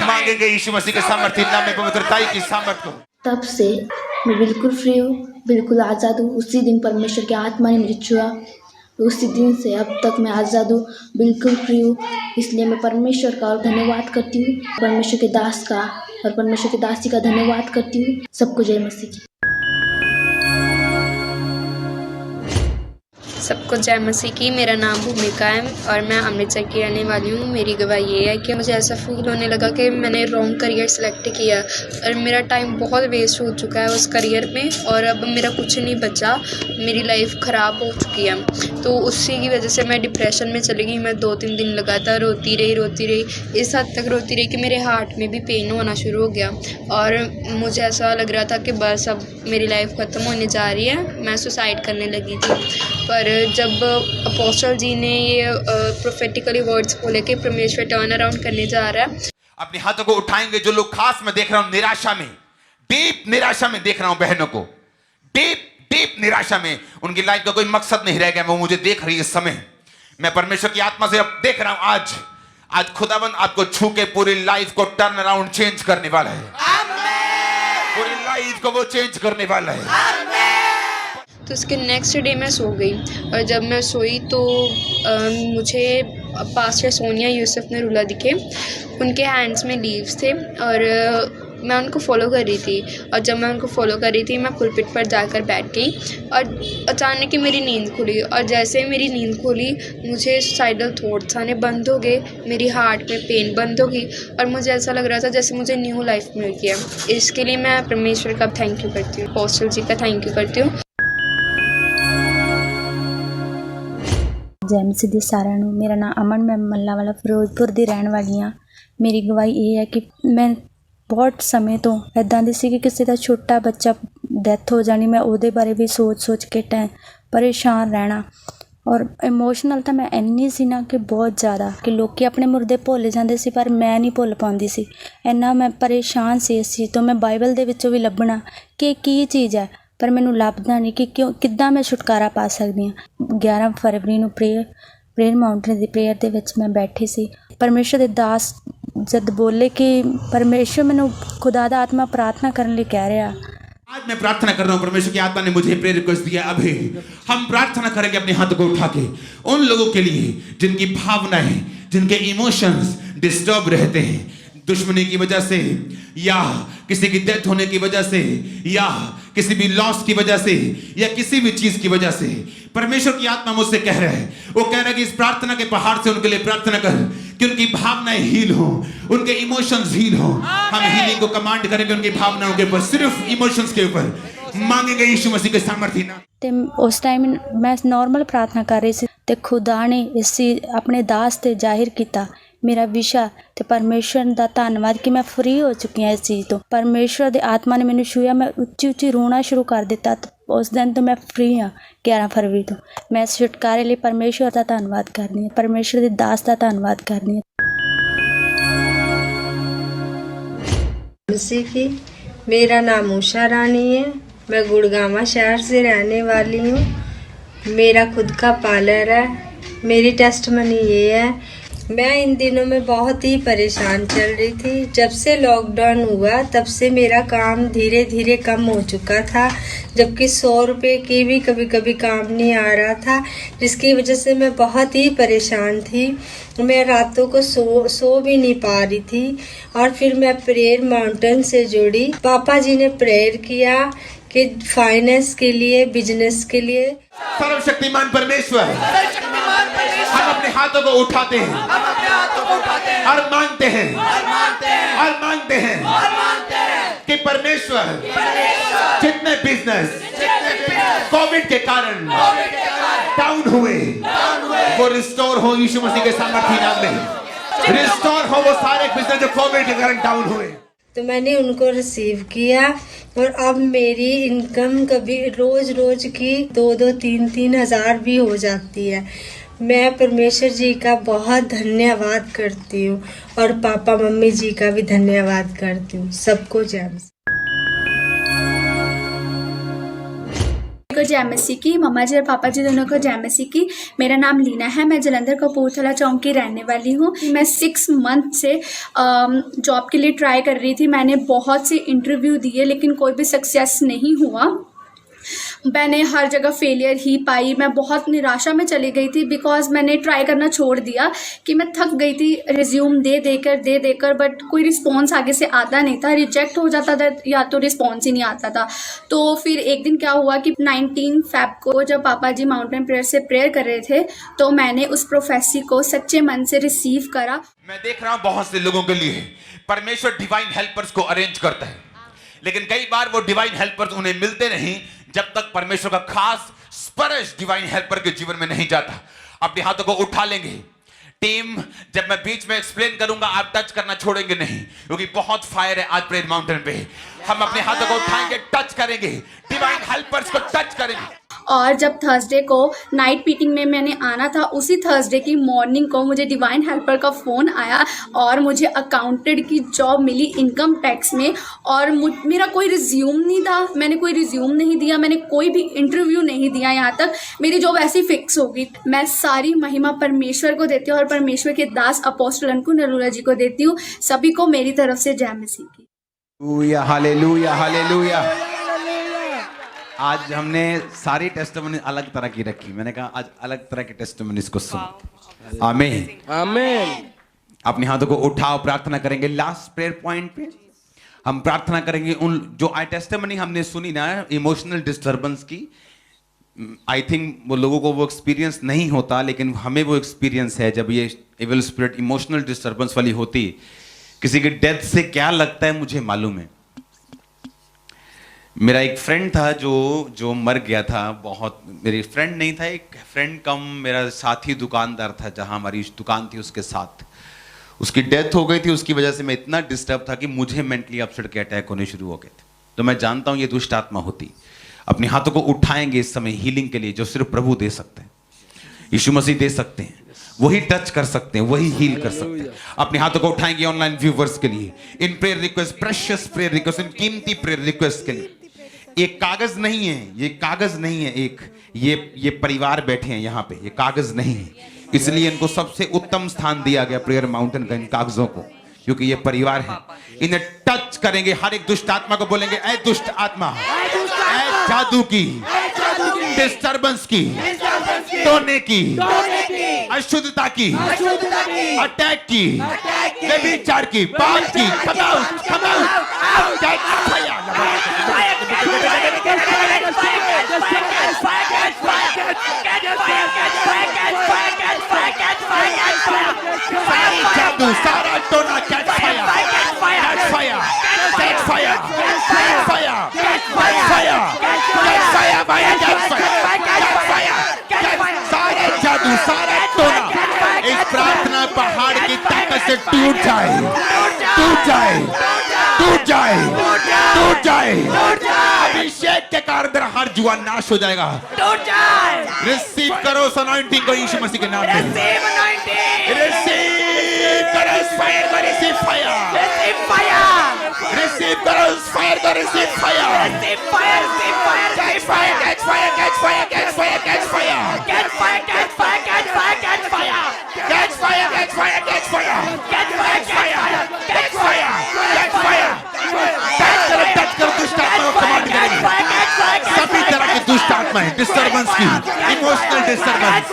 मांगेंगे यीशु मसीह के सामर्थ्य नाम में पवित्रताई की सामर्थ को। तब से मैं बिल्कुल फ्री हूँ, बिल्कुल आज़ाद हूँ। उसी दिन परमेश्वर की आत्मा ने मुझे छुआ, उसी दिन से अब तक मैं आज़ाद हूँ, बिल्कुल फ्री हूँ। इसलिए मैं परमेश्वर का और धन्यवाद करती हूँ, परमेश्वर के दास का और परमेश्वर के दासी का धन्यवाद करती हूँ। सबको जय मसीह की। सबको जय मसीह की। मेरा नाम भूमिका है और मैं अमृतसर की रहने वाली हूँ। मेरी गवाही ये है कि मुझे ऐसा फील होने लगा कि मैंने रॉन्ग करियर सेलेक्ट किया और मेरा टाइम बहुत वेस्ट हो चुका है उस करियर में और अब मेरा कुछ नहीं बचा, मेरी लाइफ ख़राब हो चुकी है। तो उसी की वजह से मैं डिप्रेशन में चली गई। मैं 2-3 दिन लगातार रोती रही, इस हद तक रोती रही कि मेरे हार्ट में भी पेन होना शुरू हो गया और मुझे ऐसा लग रहा था कि बस अब मेरी लाइफ ख़त्म होने जा रही है। मैं सुसाइड करने लगी थी। पर जब अपोस्टल जी ने ये प्रोफेटिकली वर्ड्स बोले कि परमेश्वर टर्न अराउंड करने जा रहा है, अपने हाथों को उठाएंगे। जो लोग खास मैं देख रहा हूं निराशा में, डीप निराशा में देख रहा हूं बहनों को, डीप निराशा में, उनकी लाइफ का कोई मकसद नहीं रह गया। वो मुझे देख रही है इस समय। मैं परमेश्वर की आत्मा से अब देख रहा हूं आज खुदाबंद आपको छू के पूरी लाइफ को टर्न अराउंड चेंज करने वाला है। पूरी लाइफ को वो चेंज करने वाला है। तो उसके नेक्स्ट डे मैं सो गई और जब मैं सोई तो मुझे पास्टर सोनिया यूसुफ नरूला दिखे। उनके हैंड्स में लीव्स थे और मैं उनको फॉलो कर रही थी और जब मैं उनको फॉलो कर रही थी मैं पुलपिट पर जाकर बैठ गई और अचानक ही मेरी नींद खुली और जैसे ही मेरी नींद खुली मुझे सुसाइडल थॉट्स आने बंद हो गए, मेरी हार्ट में पेन बंद हो गई और मुझे ऐसा लग रहा था जैसे मुझे न्यू लाइफ मिल गया। इसके लिए मैं परमेश्वर का थैंक यू करती हूँ, अपोस्टल जी का थैंक यू करती हूँ। जय मसीह दी सारिਆਂ ਨੂੰ। मेरा नाम अमन, मैं मल्ला वाला फिरोजपुर ਦੀ ਰਹਿਣ ਵਾਲੀ ਹਾਂ। मेरी गवाही ਇਹ ਹੈ ਕਿ मैं बहुत समय तो ਇੱਦਾਂ ਦੀ ਸੀ ਕਿ ਕਿਸੇ ਦਾ ਛੋਟਾ ਬੱਚਾ ਡੈਥ ਹੋ ਜਾਣੀ, ਮੈਂ ਉਹਦੇ ਬਾਰੇ ਵੀ ਸੋਚ ਕੇ ਪਰੇਸ਼ਾਨ ਰਹਿਣਾ ਔਰ ਇਮੋਸ਼ਨਲ ਤਾਂ ਮੈਂ ਇੰਨੀ ਸੀ ਨਾ ਕਿ ਬਹੁਤ ਜ਼ਿਆਦਾ ਕਿ ਲੋਕੀ ਆਪਣੇ ਮੁਰਦੇ ਭੁੱਲ ਜਾਂਦੇ ਸੀ ਪਰ ਮੈਂ ਨਹੀਂ ਭੁੱਲ ਪਾਉਂਦੀ ਸੀ। ਇੰਨਾ ਮੈਂ ਪਰੇਸ਼ਾਨ ਸੀ ਇਸ ਚੀਜ਼ ਤੋਂ। ਮੈਂ ਬਾਈਬਲ ਦੇ ਵਿੱਚੋਂ ਵੀ ਲੱਭਣਾ ਕਿ ਕੀ ਚੀਜ਼ ਹੈ ਪਰ ਮੈਨੂੰ ਲੱਭਦਾ ਨਹੀਂ ਕਿ ਕਿੱਦਾਂ ਮੈਂ ਛੁਟਕਾਰਾ ਪਾ ਸਕਦੀ ਹਾਂ। 11 ਫਰਵਰੀ ਨੂੰ प्रेयर माउंटेन ਦੀ प्रेयर ਦੇ ਵਿੱਚ ਮੈਂ ਬੈਠੀ ਸੀ। परमेश्वर ਦੇ ਦਾਸ जब बोले कि परमेश्वर मैंने खुदा दा आत्मा प्रार्थना करने लिए कह रहा। आज मैं प्रार्थना कर रहा हूँ, परमेश्वर की आत्मा ने मुझे प्रेयर रिक्वेस्ट दिया। अभी हम प्रार्थना करेंगे अपने हाथों को उठा के उन लोगों के लिए जिनकी भावनाएं, जिनके इमोशंस डिस्टर्ब रहते हैं दुश्मनी की वजह से, या किसी की डेथ होने की वजह से, या किसी भी लॉस की वजह से, या किसी भी चीज की वजह से, परमेश्वर की आत्मा मुझसे कह रहा है, वो कह रहा है कि इस प्रार्थना के पहाड़ से उनके लिए प्रार्थना कर कि उनकी भावनाएं हील हो, उनके इमोशंस हील हो। हम हीलिंग को कमांड करेंगे उनकी भावनाओं के ऊपर, सिर्फ इमोशंस के ऊपर मांगेंगे यीशु मसीह के सामर्थ्य ना। ਤੇ ਉਸ ਟਾਈਮ ਮੈਂ ਨਾਰਮਲ ਪ੍ਰਾਰਥਨਾ ਕਰ ਰਹੀ ਸੀ ਤੇ ਖੁਦਾ ਨੇ ਇਸ ਆਪਣੇ ਦਾਸ ਤੇ ਜ਼ਾਹਿਰ ਕੀਤਾ ਮੇਰਾ ਵਿਸ਼ਾ ਤੇ ਪਰਮੇਸ਼ਰ ਦਾ ਧੰਨਵਾਦ ਕਿ ਮੈਂ ਫ੍ਰੀ ਹੋ ਚੁੱਕੀ ਹਾਂ ਇਸ ਚੀਜ਼ ਤੋਂ। ਪਰਮੇਸ਼ਰ ਦੇ ਆਤਮਾ ਨੇ ਮੈਨੂੰ ਛੂਇਆ, ਮੈਂ ਉੱਚੀ ਉੱਚੀ ਰੋਣਾ ਸ਼ੁਰੂ ਕਰ ਦਿੱਤਾ। ਉਸ ਦਿਨ ਤੋਂ ਮੈਂ ਫ੍ਰੀ ਹਾਂ 11 ਫਰਵਰੀ ਤੋਂ। ਮੈਂ ਇਸ ਛੁਟਕਾਰੇ ਲਈ ਪਰਮੇਸ਼ਰ ਦਾ ਧੰਨਵਾਦ ਕਰਦੀ ਹਾਂ, ਪਰਮੇਸ਼ਰ ਦੇ ਦਾਸ ਦਾ ਧੰਨਵਾਦ ਕਰਦੀ ਹਾਂ। मसीही, मेरा नाम उषा रानी है। मैं गुड़गामा शहर से रहने वाली हूँ। मेरा खुद का पार्लर है। मेरी टेस्टमनी ये है, मैं इन दिनों में बहुत ही परेशान चल रही थी। जब से लॉकडाउन हुआ तब से मेरा काम धीरे धीरे कम हो चुका था, जबकि 100 रुपये की भी कभी कभी काम नहीं आ रहा था, जिसकी वजह से मैं बहुत ही परेशान थी। मैं रातों को सो भी नहीं पा रही थी। और फिर मैं प्रेयर माउंटेन से जुड़ी। पापा जी ने प्रेयर किया कि फाइनेंस के लिए, बिजनेस के लिए। सर्वशक्तिमान परमेश्वर, हम अपने हाथों को उठाते हैं और मांगते हैं कि परमेश्वर जितने बिजनेस कोविड के कारण डाउन हुए वो रिस्टोर हो यीशु मसीह के सामर्थ्य नाम में। रिस्टोर हो वो सारे बिजनेस जो कोविड के कारण डाउन हुए। तो मैंने उनको रिसीव किया और अब मेरी इनकम कभी रोज की 2-2, 3-3 हज़ार भी हो जाती है। मैं परमेश्वर जी का बहुत धन्यवाद करती हूँ और पापा मम्मी जी का भी धन्यवाद करती हूँ। सबको जय मसीह। को जय मसीह की। मम्मा जी और पापा जी दोनों को जय मसीह की। मेरा नाम लीना है। मैं जलंधर कपूरथला चौक की रहने वाली हूँ। मैं 6 मंथ से जॉब के लिए ट्राई कर रही थी। मैंने बहुत से इंटरव्यू दिए लेकिन कोई भी सक्सेस नहीं हुआ। मैंने हर जगह फेलियर ही पाई। मैं बहुत निराशा में चली गई थी बिकॉज मैंने ट्राई करना छोड़ दिया कि मैं थक गई थी रिज्यूम दे देकर बट कोई रिस्पॉन्स आगे से आता नहीं था। रिजेक्ट हो जाता था या तो रिस्पॉन्स ही नहीं आता था। तो फिर एक दिन क्या हुआ कि 19 फ़रवरी को जब पापा जी माउंटेन प्रेयर से प्रेयर कर रहे थे तो मैंने उस प्रोफेसी को सच्चे मन से रिसीव करा। मैं देख रहा हूँ बहुत से लोगों के लिए परमेश्वर डिवाइन हेल्पर्स को अरेंज करता है, लेकिन कई बार वो डिवाइन हेल्पर्स उन्हें मिलते नहीं जब तक परमेश्वर का खास स्पर्श डिवाइन हेल्पर के जीवन में नहीं जाता। अपने हाथों को उठा लेंगे टीम। जब मैं बीच में एक्सप्लेन करूंगा आप टच करना छोड़ेंगे नहीं, क्योंकि बहुत फायर है आज प्रेयर माउंटेन पे। हम अपने हाथों को उठाएंगे, टच करेंगे, डिवाइन हेल्पर्स को टच करेंगे। और जब थर्सडे को नाइट मीटिंग में मैंने आना था, उसी थर्सडे की मॉर्निंग को मुझे डिवाइन हेल्पर का फ़ोन आया और मुझे अकाउंटेंट की जॉब मिली इनकम टैक्स में। और मेरा कोई रिज्यूम नहीं था, मैंने कोई रिज्यूम नहीं दिया, मैंने कोई भी इंटरव्यू नहीं दिया। यहाँ तक मेरी जॉब ऐसी फिक्स होगी। मैं सारी महिमा परमेश्वर को देती हूँ और परमेश्वर के दास अपोस्टल अंकु नरूला जी को देती हूँ। सभी को मेरी तरफ से जय मसीह की। Hallelujah hallelujah. आज हमने सारी टेस्टिमनी अलग तरह की रखी। मैंने कहा आज अलग तरह की टेस्टिमनीज को सुनो। आमीन आमीन। अपने हाथों को उठाओ, प्रार्थना करेंगे। लास्ट प्रेयर पॉइंट पे हम प्रार्थना करेंगे उन जो टेस्टिमनी हमने सुनी ना इमोशनल डिस्टर्बेंस की। आई थिंक वो लोगों को वो एक्सपीरियंस नहीं होता, लेकिन हमें वो एक्सपीरियंस है जब ये इविल स्पिरिट इमोशनल डिस्टर्बेंस वाली होती। किसी की डेथ से क्या लगता है मुझे मालूम है। मेरा एक फ्रेंड था जो मर गया था। बहुत मेरी फ्रेंड नहीं था, एक फ्रेंड कम मेरा साथी दुकानदार था, जहां हमारी दुकान थी उसके साथ। उसकी डेथ हो गई थी। उसकी वजह से मैं इतना डिस्टर्ब था कि मुझे मेंटली अपसेट के अटैक होने शुरू हो गए थे। तो मैं जानता हूं ये दुष्ट आत्मा होती। अपने हाथों को उठाएंगे इस समय हीलिंग के लिए, जो सिर्फ प्रभु दे सकते हैं, यीशु मसीह दे सकते हैं। वही टच कर सकते हैं, वही हील कर सकते हैं। अपने हाथों को उठाएंगे ऑनलाइन व्यूवर्स के लिए, इन prayer request, precious prayer request, इन कीमती प्रेयर रिक्वेस्ट के लिए। एक कागज नहीं है, ये कागज नहीं है। एक ये परिवार बैठे हैं यहाँ पे, ये कागज नहीं है। इसलिए इनको सबसे उत्तम स्थान दिया गया प्रेयर माउंटेन का, इन कागजों को, क्योंकि ये परिवार है। इन्हें टच करेंगे। हर एक दुष्ट आत्मा को बोलेंगे, ऐ दुष्ट आत्मा, ऐ जादू की, डिस्टर्बेंस की, टोने की, अशुद्धता की, अटैक की, व्यभिचार की, पाप की, come out, come out, catch fire. जादू सारा टोना catch fire, catch fire, catch fire, catch fire, catch fire, catch fire, भाई catch fire, catch fire, सारे जादू सारा टोना इस प्रार्थना पहाड़ की ताकत से टूट जाए, टूट जाए, टूट जाए, टूट जाए। अभिषेक के कारण तेरा हर जुआ नाश हो जाएगा। रिसीव करो उस अनॉइंटिंग को यीशु मसीह के नाम में। रिसीव करो उस फायर को, रिसीव फायर, रिसीव करो उस फायर को, receive fire, catch fire, catch fire, catch fire, catch fire, catch fire, catch fire, catch fire, catch fire, catch fire, catch fire, catch fire, catch fire, catch fire, catch fire, catch fire, touch करो दुष्ट आत्मा को command करेंगे। सभी तरह की दुष्ट आत्माएं, डिस्टर्बेंस की, emotional disturbance,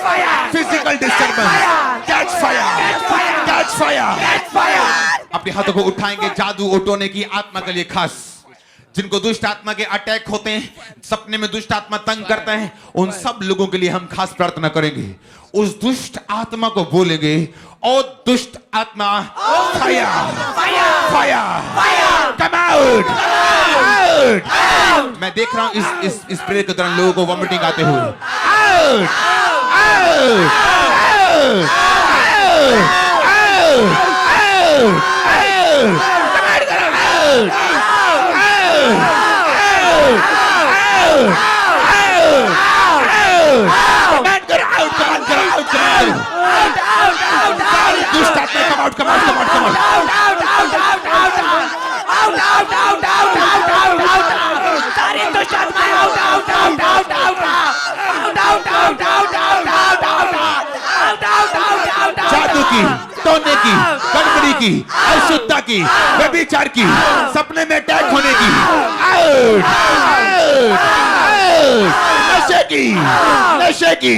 physical disturbance, catch fire, catch fire. अपने हाथों को उठाएंगे जादू उठोने की आत्मा के लिए खास। जिनको दुष्ट आत्मा के अटैक होते हैं, सपने में दुष्ट आत्मा तंग करता है, उन सब लोगों के लिए हम खास प्रार्थना करेंगे। उस दुष्ट आत्मा को बोलेंगे, ओ दुष्ट आत्मा, fire, fire, come out, out. मैं देख रहा हूं इस प्रेयर के दौरान लोगों को वॉमिटिंग आते हुए। आउट, आउट, जादू की, टोने की, गड़बड़ी की, अशुद्धता की, व्यभिचार की, सपने में अटैक होने की, आउट, आउट, आउट, नशे की, नशे की,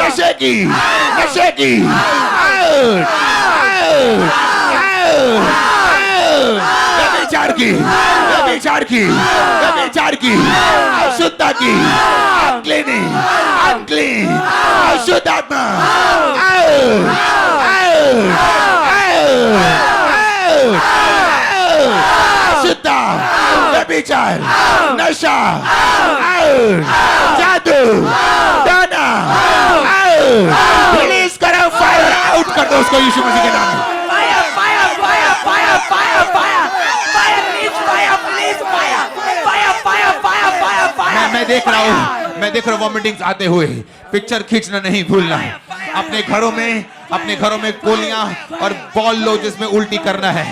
नशे की, नशे की, आउट, आउट, आउट, व्यभिचार की, व्यभिचार की, व्यभिचार की, अशुद्धता की, अनक्लीन, अनक्लीन, अशुद्ध आत्मा, आउट, आउट, आउट, अशुद्धता, व्यभिचार, नशा, आउट, जादू, टोना, आउट, रिलीज करो, फायर आउट कर दो उसको यीशु मसीह के नाम में। मैं देख रहा हूँ वॉमिटिंग्स आते हुए। पिक्चर खींचना नहीं भूलना। अपने घरों में गोलियां और बॉल लो जिसमें उल्टी करना है,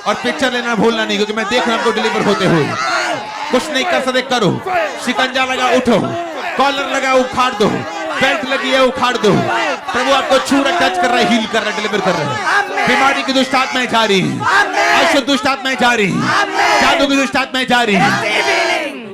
और पिक्चर लेना भूलना नहीं, क्योंकि मैं देख रहा हूं आपको डिलीवर होते हुए। कुछ नहीं कर सकते, करो। शिकंजा लगा, उठो। कॉलर लगा, उखाड़ दो। बेल्ट लगी है, उखाड़ दो। प्रभु आपको छू रहा, टच कर रहा है, हील कर रहा है, डिलीवर कर रहा है। बीमारी की दुष्ट आत्माएं जा रही, अशुद्ध दुष्ट आत्माएं जा रही, जादू की दुष्ट आत्माएं जा रही।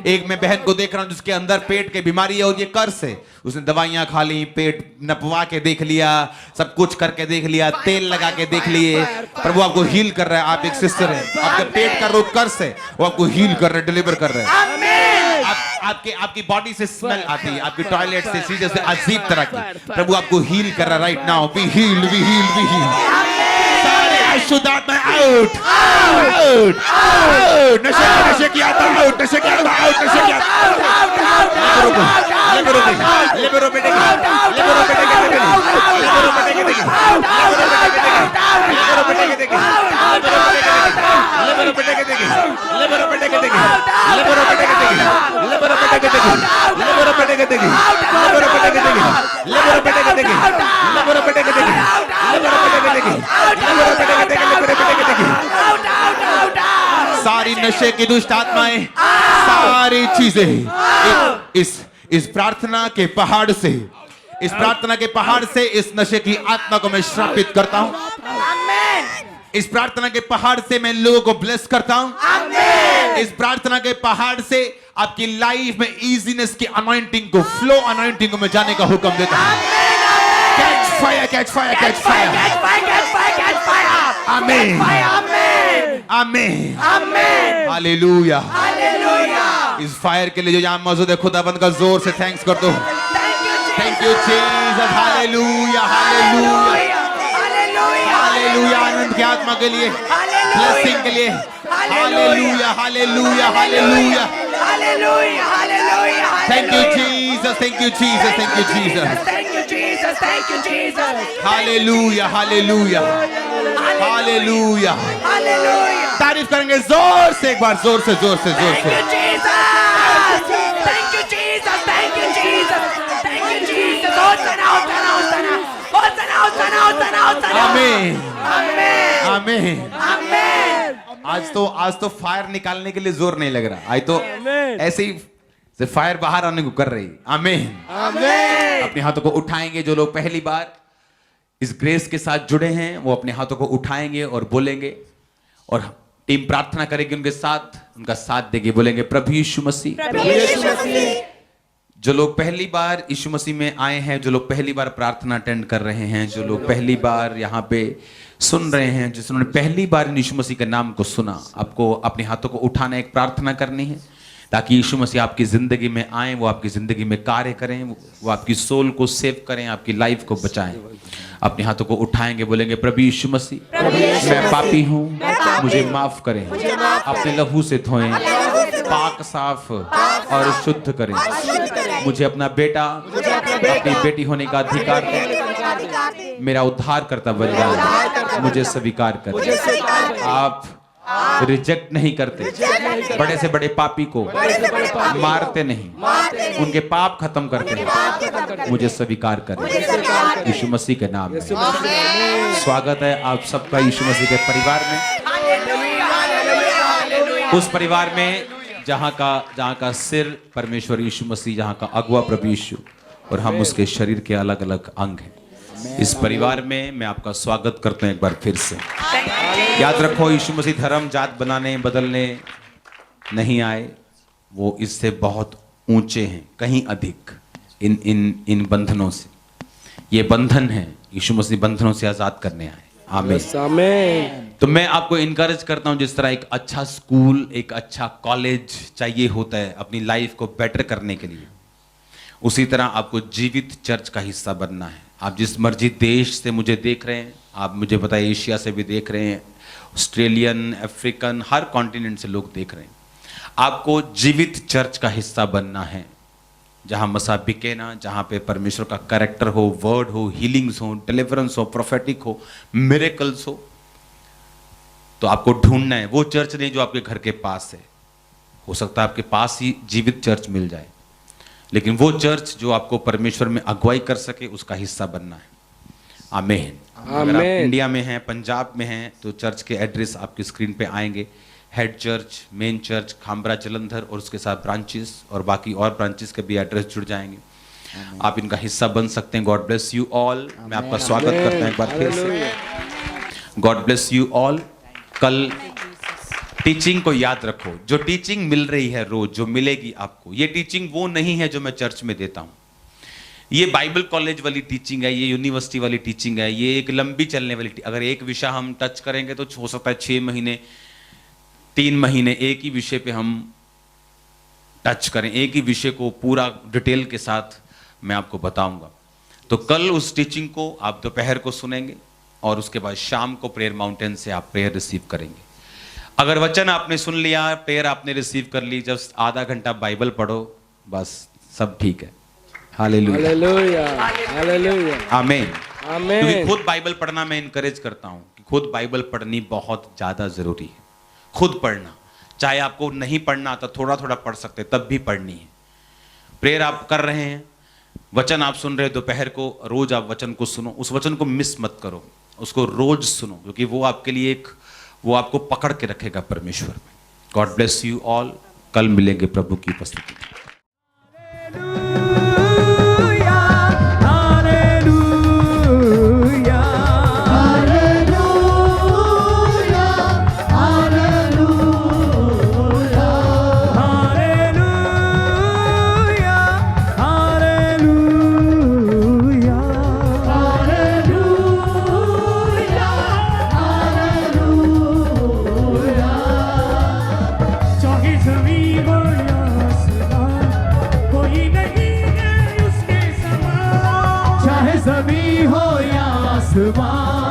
एक मैं बहन को देख रहा हूं जिसके अंदर पेट की बीमारी है और ये कर्स है। उसने दवाइयां खा ली, पेट नपवा के देख लिया, सब कुछ करके देख लिया, तेल लगा के देख लिए। प्रभु आपको हील कर रहा है। आप एक सिस्टर है, आपके पेट का रोग कर्स है, वो आपको हील कर रहा है, डिलीवर कर रहा है। आपकी बॉडी से स्मेल आती है, आपकी टॉयलेट से, चीजें से अजीब तरह की। प्रभु आपको हील कर रहा है right now. Be healed, be healed, be healed. सारे अशुद्ध आत्मा आउट, आउट, आउट। नशे की आत्मा आउट, नशे की आत्मा आउट, नशे की आत्मा लिबरो बेटे, लिबरो बेटे, लिबरो बेटे, लिबरो बेटे, लिबरो बेटे, लिबरो बेटे, लिबरो बेटे, लिबरो बेटे, लिबरो बेटे, लिबरो बेटे, लिबरो बेटे, सारी नशे की दुष्ट आत्माएं, सारी चीजें इस प्रार्थना के पहाड़ से, इस प्रार्थना के पहाड़ से इस नशे की आत्मा को मैं श्रापित करता हूं। इस प्रार्थना के पहाड़ से मैं लोगों को ब्लेस करता हूं। इस प्रार्थना के पहाड़ से आपकी लाइफ में इजीनेस की अनॉइंटिंग को, फ्लो अनॉइंटिंग को मैं जाने का हुक्म देता हूं। fire, catch fire, catch Catch fire, fire. catch fire, catch fire, catch fire. Amen. Catch fire, amen. Amen. Amen. Hallelujah. Hallelujah. इस फायर के लिए जो यहाँ मौजूद है, खुदाबंद का जोर से थैंक्स कर दो। Thank you, Jesus. Thank you Jesus. Hallelujah, hallelujah, Hallelujah. Hallelujah. आनंद की आत्मा के लिए, Hallelujah. ब्लेसिंग के लिए, hallelujah, hallelujah, hallelujah. Hallelujah. Hallelujah. Thank you Jesus, thank you Jesus, thank you Jesus. Thank you, Jesus. Thank you, Jesus. Hallelujah, hallelujah, hallelujah. Hallelujah. तारीफ करेंगे जोर से, एक बार जोर से, जोर से, जोर Thank से। you, Jesus. Thank you, Jesus. Thank you, Jesus. Thank you, Jesus. Hosanna, Hosanna, Hosanna. Hosanna, Hosanna, Hosanna, Hosanna. आमीन, Amen. आमीन। Amen. आज तो फायर निकालने के लिए जोर नहीं लग रहा, आज तो ऐसे ही से फायर बाहर आने को कर रही। आमीन, Amen. अपने हाथों को उठाएंगे। जो लोग पहली बार इस ग्रेस के साथ जुड़े हैं वो अपने हाथों को उठाएंगे और बोलेंगे, और टीम प्रार्थना करेगी उनके साथ, उनका साथ देगी। बोलेंगे प्रभु यीशु मसीह। जो लोग पहली बार यीशु मसीह में आए हैं, जो लोग पहली बार प्रार्थना अटेंड कर रहे हैं, जो लोग पहली बार यहाँ पे सुन रहे हैं, जिन्होंने पहली बार यीशु मसीह के नाम को सुना, आपको अपने हाथों को उठाना, एक प्रार्थना करनी है ताकि यीशु मसीह आपकी जिंदगी में आए, वो आपकी जिंदगी में कार्य करें, वो आपकी सोल को सेव करें, आपकी लाइफ को बचाएं। अपने हाथों को उठाएंगे, बोलेंगे प्रभु यीशु मसीह, मैं पापी हूँ, मुझे माफ करें, अपने लहू से धोएं, पाक साफ और शुद्ध करें। मुझे अपना बेटा, अपनी बेटी होने का अधिकार दें, मेरा उद्धार करता बन जाए, मुझे स्वीकार करें। आप रिजेक्ट नहीं करते, बड़े से बड़े पापी को मारते नहीं, उनके पाप खत्म करते हैं। मुझे स्वीकार करें यीशु मसीह के नाम में। स्वागत है आप सबका यीशु मसीह के परिवार में, उस परिवार में जहाँ का सिर परमेश्वर यीशु मसीह, जहाँ का अगुआ प्रभु यीशु, और हम उसके शरीर के अलग अलग अंग हैं। इस परिवार में मैं आपका स्वागत करता हूँ एक बार फिर से। याद रखो, यीशु मसीह धर्म जात बनाने बदलने नहीं आए, वो इससे बहुत ऊंचे हैं, कहीं अधिक इन बंधनों से। ये बंधन है, यीशु मसीह बंधनों से आजाद करने आए। आमीन। तो मैं आपको इनकरेज करता हूं, जिस तरह एक अच्छा स्कूल, एक अच्छा कॉलेज चाहिए होता है अपनी लाइफ को बेटर करने के लिए, उसी तरह आपको जीवित चर्च का हिस्सा बनना है। आप जिस मर्जी देश से मुझे देख रहे हैं, आप मुझे बताइए एशिया से भी देख रहे हैं, ऑस्ट्रेलियन, अफ्रीकन, हर कॉन्टिनेंट से लोग देख रहे हैं। आपको जीवित चर्च का हिस्सा बनना है, जहां मसा बिके ना, जहां पे परमेश्वर का कैरेक्टर हो, वर्ड हो, हीलिंग्स हो, डिलीवरेंस हो, प्रोफेटिक हो, मिरेकल्स हो। तो आपको ढूंढना है वो चर्च नहीं जो आपके घर के पास है। हो सकता है आपके पास ही जीवित चर्च मिल जाए, लेकिन वो चर्च जो आपको परमेश्वर में अगुवाई कर सके, उसका हिस्सा बनना है। आमीन। अगर आप इंडिया में हैं, पंजाब में हैं, तो चर्च के एड्रेस आपकी स्क्रीन पे आएंगे। Head church, main church, Khamra, Jalandhar, और उसके साथ ब्रांचेस और बाकी और ब्रांचेस के भी एड्रेस जुड़ जाएंगे। आप इनका हिस्सा बन सकते हैं। God bless you all. मैं आपका स्वागत करता हूं एक बार फिर से। God bless you all. कल टीचिंग को याद रखो, जो टीचिंग मिल रही है रोज, जो मिलेगी आपको, ये टीचिंग वो नहीं है जो मैं चर्च में देता हूं। ये बाइबल कॉलेज वाली टीचिंग है, ये यूनिवर्सिटी वाली टीचिंग है, ये एक लंबी चलने वाली। अगर एक विषय हम टच करेंगे तो हो सकता है 6 महीने, 3 महीने एक ही विषय पे हम टच करें, एक ही विषय को पूरा डिटेल के साथ मैं आपको बताऊंगा। तो कल उस टीचिंग को आप दोपहर को सुनेंगे, और उसके बाद शाम को प्रेयर माउंटेन से आप प्रेयर रिसीव करेंगे। अगर वचन आपने सुन लिया, प्रेयर आपने रिसीव कर ली, जब आधा घंटा बाइबल पढ़ो, बस सब ठीक है। हालेलुया, हालेलुया, आमीन, आमीन। क्योंकि खुद बाइबल पढ़ना मैं इनकरेज करता हूं कि खुद बाइबल पढ़नी बहुत ज्यादा जरूरी है। खुद पढ़ना, चाहे आपको नहीं पढ़ना आता, थोड़ा थोड़ा पढ़ सकते, तब भी पढ़नी है। प्रेयर आप कर रहे हैं, वचन आप सुन रहे हैं, दोपहर को रोज आप वचन को सुनो, उस वचन को मिस मत करो, उसको रोज सुनो, क्योंकि वो आपके लिए वो आपको पकड़ के रखेगा परमेश्वर में। God bless you all. कल मिलेंगे प्रभु की उपस्थिति में। ज़मीं हो या आसमां,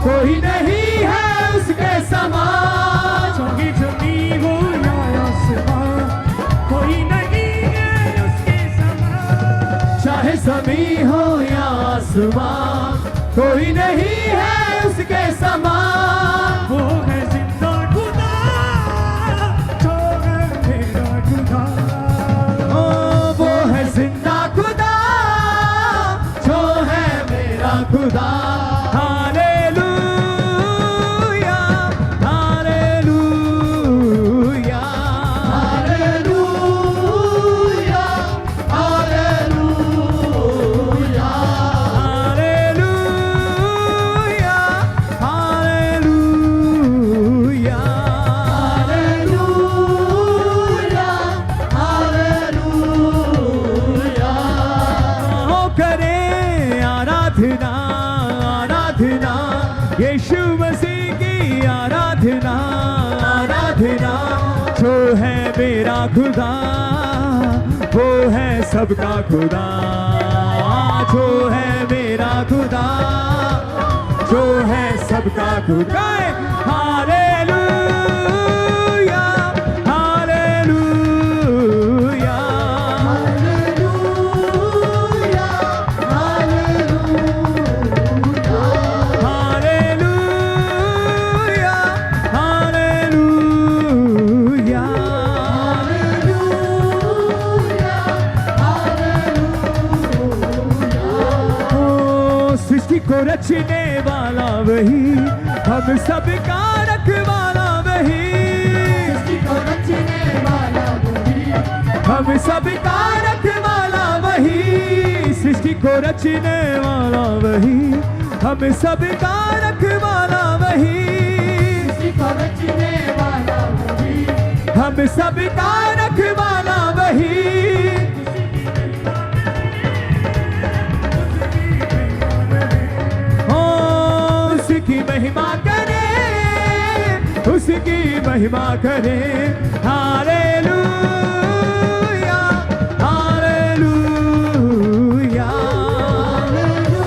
कोई नहीं है उसके समान। चाहे ज़मीं हो या आसमां, कोई नहीं है उसके समान। चाहे ज़मीं हो या आसमां, कोई नहीं है उसके समान। वो है जिंदा खुदा, जो है मेरा खुदा। ओ वो है जिंदा खुदा, जो है मेरा खुदा। Hallelujah, hallelujah, hallelujah, hallelujah, hallelujah, hallelujah, hallelujah, hallelujah. हो करें आराधना, आराधना, यीशु मसीह की आराधना, आराधना। जो है मेरा खुदा, वो है सबका खुदा। जो है मेरा खुदा, जो है सबका खुदा। Hallelujah, hallelujah, hallelujah, hallelujah, hallelujah, hallelujah. ओ सृष्टि को रचने वाला वही, हम सबका रखवाला वही। सृष्टि को रचने वाला वही, हम सबका रखवाला वही। सृष्टि को रचने वाला वही, हम सबका रखवाला वही। सृष्टि को रचने वाला वही, हम सबका रखवाला वही। उसकी महिमा करें, उसकी महिमा करें। Hallelujah, hallelujah, hallelujah,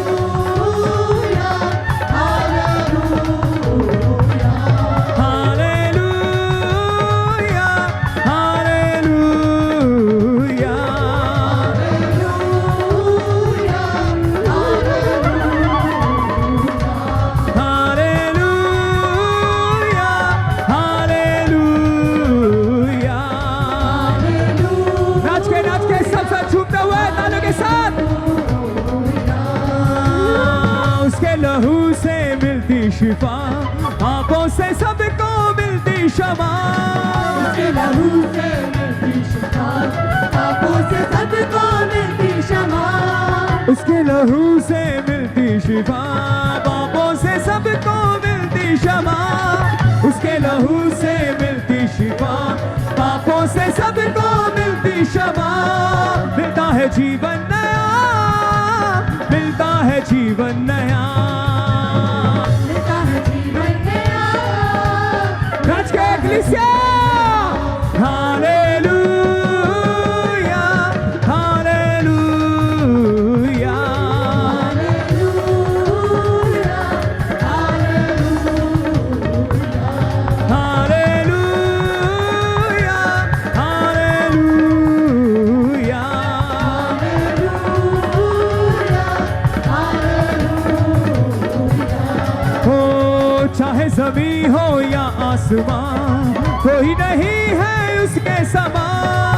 hallelujah, hallelujah, hallelujah, hallelujah, hallelujah. नाच के सबसे झूमते हुए तालियों के साथ। उसके लहू से मिलती शिफा, आंखों से सबको मिलती क्षमा। उसके लहू से मिलती शिफा, आंखों से सबको मिलती क्षमा। उसके लहू से मिलती शिफा, आंखों से सबको मिलती क्षमा। उसके लहू से मिलती शिफा, पापों से सबको मिलती क्षमा। मिलता है जीवन नया, मिलता है जीवन नया, मिलता है जीवन नया। नाच के एकलीसिया। Hallelujah, hallelujah, hallelujah, hallelujah, hallelujah, hallelujah, hallelujah. हो चाहे ज़मीं हो या आसमां, कोई नहीं है उसके समान।